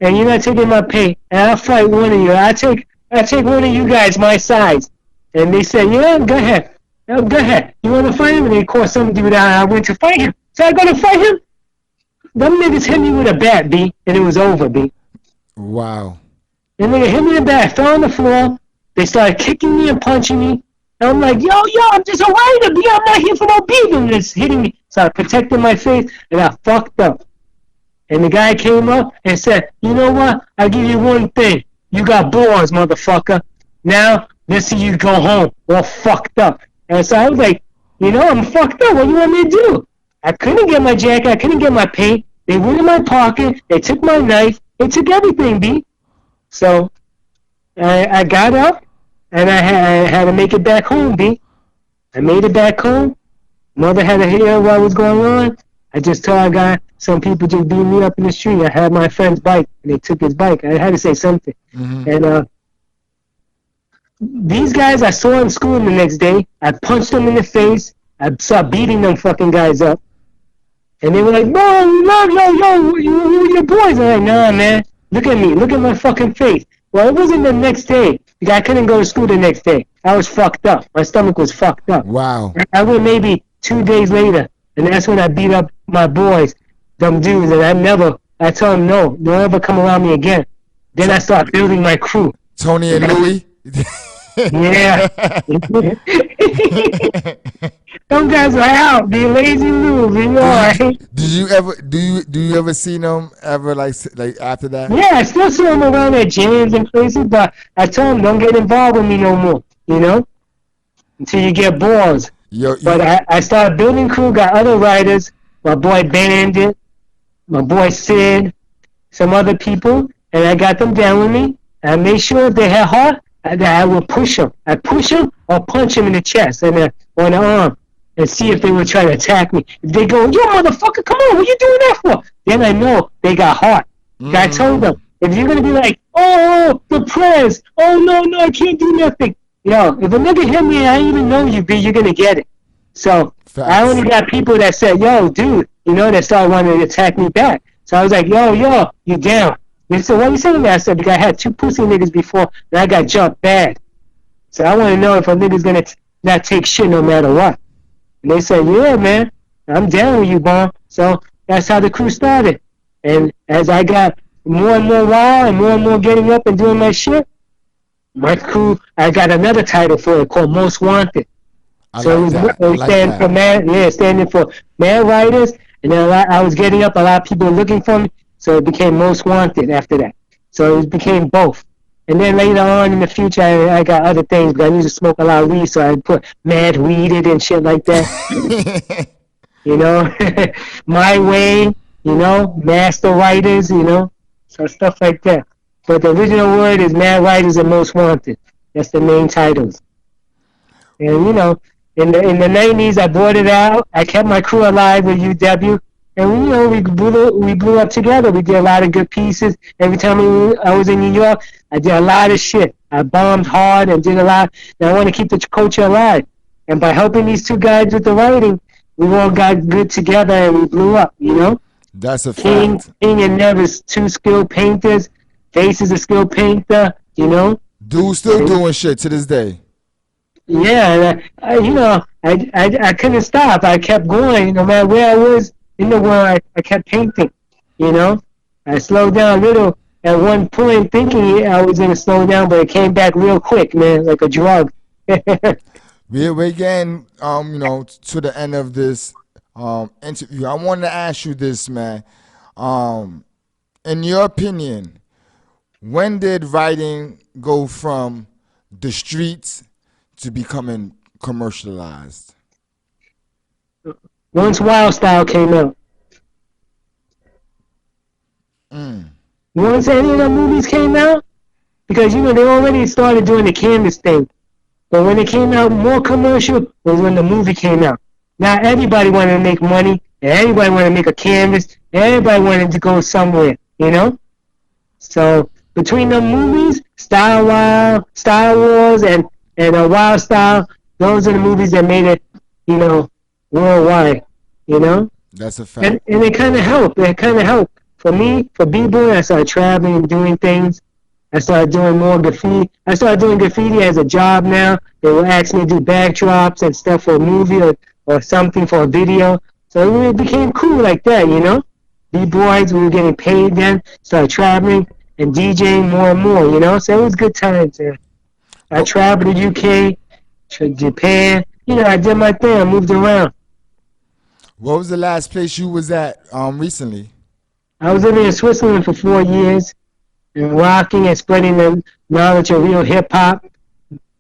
and you're not taking my pay, and I'll fight one of you. I take one of you guys my size." And they said, "Yeah, go ahead. Go ahead. You want to fight him?" And they called some dude out, and I went to fight him. So I go to fight him. Them niggas hit me with a bat, B, and it was over, B. Wow. And they hit me in the back, fell on the floor. They started kicking me and punching me. And I'm like, yo, I'm just a writer, B. I'm not here for no beef. And it's hitting me. So I protected my face, and I fucked up. And the guy came up and said, "You know what? I'll give you one thing. You got balls, motherfucker. Now, Let's see you go home all fucked up. And so I was like, I'm fucked up. What do you want me to do? I couldn't get my jacket. I couldn't get my paint. They went in my pocket. They took my knife. They took everything, B. So I got up and I had to make it back home, B. I made it back home. Mother had to hear what was going on. I just told I got some people just beat me up in the street. I had my friend's bike and they took his bike. I had to say something. Mm-hmm. And these guys I saw in school the next day. I punched them in the face. I started beating them fucking guys up. And they were like, no, yo, your boys. I'm like, nah, man. Look at me. Look at my fucking face. Well, it wasn't the next day. I couldn't go to school the next day. I was fucked up. My stomach was fucked up. Wow. I went maybe 2 days later, and that's when I beat up my boys, them dudes, and I told them, no, don't ever come around me again. Then I started building my crew. Tony and Louie. Yeah. Some guys are out. Be lazy move. You know, right? Did you ever do you ever see them ever like after that? Yeah, I still see them around at gyms and places, but I told them don't get involved with me no more. Until you get balls. But I started building crew. Got other writers. My boy Bandit, my boy Sid, some other people, and I got them down with me. I made sure if they had heart, I would push them. I push them or punch them in the chest and on the arm and see if they would try to attack me. If they go, yo, motherfucker, come on, what you doing that for? Then I know they got heart. I told them, if you're going to be like, oh, the press, oh, no, I can't do nothing. Yo, if a nigga hit me and I even know you, B, you're going to get it. So Facts. I only got people that said, yo, dude, that started wanting to attack me back. So I was like, yo, you down. They said, what you saying that? I said, because I had 2 pussy niggas before, and I got jumped bad. So I want to know if a nigga's going to not take shit no matter what. And they said, yeah, man, I'm down with you, Bomb. So that's how the crew started. And as I got more and more wild and more getting up and doing my shit, my crew, I got another title for it called Most Wanted. Standing for mad writers, and then I was getting up, a lot of people looking for me, so it became Most Wanted after that. So it became both. And then later on in the future, I got other things, but I used to smoke a lot of weed, so I put Mad Weeded and shit like that. My Way, Master Writers, so stuff like that. But the original word is Mad Writers and Most Wanted. That's the main titles. And in the 90s, I brought it out. I kept my crew alive with UW, and we blew up together. We did a lot of good pieces. Every time I was in New York, I did a lot of shit. I bombed hard and did a lot. And I want to keep the culture alive. And by helping these 2 guys with the writing, we all got good together and we blew up. That's a fact. King and Nev is 2 skilled painters. Face is a skilled painter. Dude's still doing shit to this day. Yeah, and I couldn't stop. I kept going. No matter where I was in the world, I kept painting. I slowed down a little at one point, thinking I was going to slow down, but it came back real quick, man, like a drug. We're getting, to the end of this interview. I wanted to ask you this, man. In your opinion, when did writing go from the streets to becoming commercialized? Once Wild Style came out. Once any of the movies came out, because they already started doing the canvas thing. But when it came out more commercial was when the movie came out. Now everybody wanted to make money, and everybody wanted to make a canvas, and everybody wanted to go somewhere, So between the movies, Star Wars, and Wild Style, those are the movies that made it, worldwide, That's a fact. And it kind of helped. For me, for B-Boy, I started traveling and doing things. I started doing more graffiti. I started doing graffiti as a job now. They will ask me to do backdrops and stuff for a movie or something for a video. So it became cool like that, B-Boys, we were getting paid then, started traveling and DJing more and more, So it was good times. I traveled to UK, to Japan. I did my thing. I moved around. What was the last place you was at recently? I was living in Switzerland for 4 years and rocking and spreading the knowledge of real hip-hop,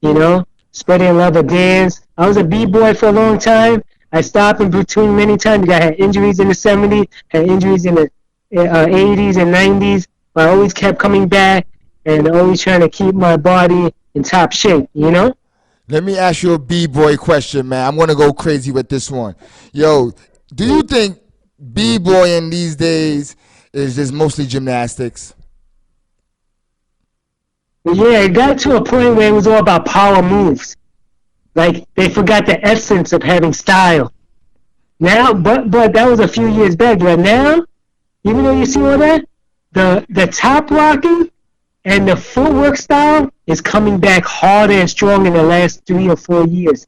you know, spreading love of dance. I was a b-boy for a long time. I stopped in between many times because I had injuries in the 70s, had injuries in the 80s and 90s, but I always kept coming back and always trying to keep my body in top shape, you know? Let me ask you a b-boy question, man. I'm gonna go crazy with this one. Yo, do you think b-boying these days is just mostly gymnastics? But yeah, it got to a point where it was all about power moves. Like they forgot the essence of having style. Now, but that was a few years back. But now, even though you see all that, the top rocking and the footwork style is coming back harder and strong in the last 3 or 4 years.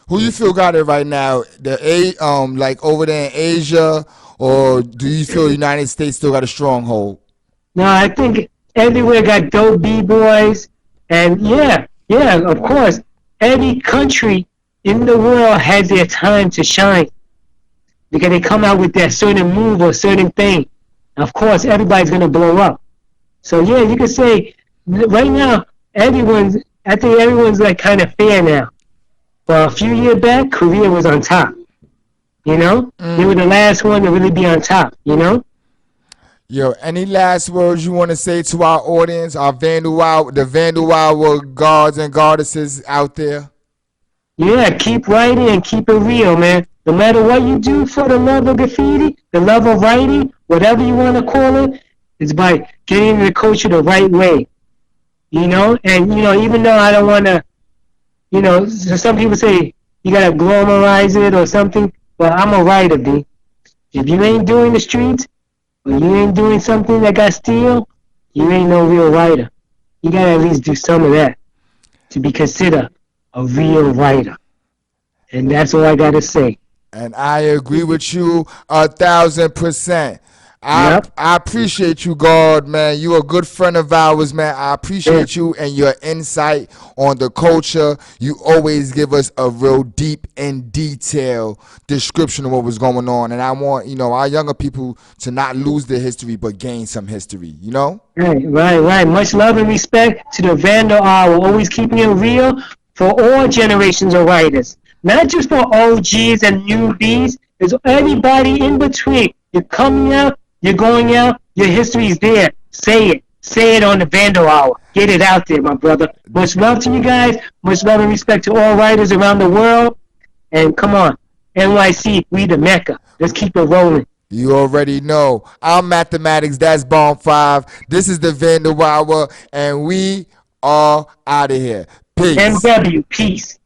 Who you feel got it right now? Like over there in Asia, or do you feel the United States still got a stronghold? No, I think everywhere got dope b-boys, and yeah, of course, every country in the world has their time to shine because they come out with that certain move or certain thing. Of course, everybody's gonna blow up. So yeah, you could say right now everyone's. I think everyone's like kind of fair now. But a few years back, Korea was on top. You know, they were Mm. the last one to really be on top. You know. Yo, any last words you want to say to our audience, our the Vandal Hour guards and goddesses out there? Yeah, keep writing and keep it real, man. No matter what you do for the love of graffiti, the love of writing, whatever you want to call it, it's by getting the culture the right way. You know, and even though I don't want to, some people say you gotta glamorize it or something, but I'm a writer, B. If you ain't doing the streets, or you ain't doing something that got steel, you ain't no real writer. You gotta at least do some of that to be considered a real writer. And that's all I gotta say. And I agree with you 1,000%. Yep. I appreciate you, God, man. You a good friend of ours, man. I Yeah. appreciate you and your insight on the culture. You always give us a real deep and detailed description of what was going on. And I want, our younger people to not lose their history, but gain some history, you know? Right. Much love and respect to the Vandal Hour. Always keeping it real for all generations of writers. Not just for OGs and newbies. There's everybody in between. You're coming out, you're going out, your history is there. Say it. Say it on the Vandal Hour. Get it out there, my brother. Much love to you guys. Much love and respect to all writers around the world. And come on, NYC, we the Mecca. Let's keep it rolling. You already know. I'm Mathematics. That's BOM5. This is the Vandal Hour, and we are out of here. Peace. MW, peace.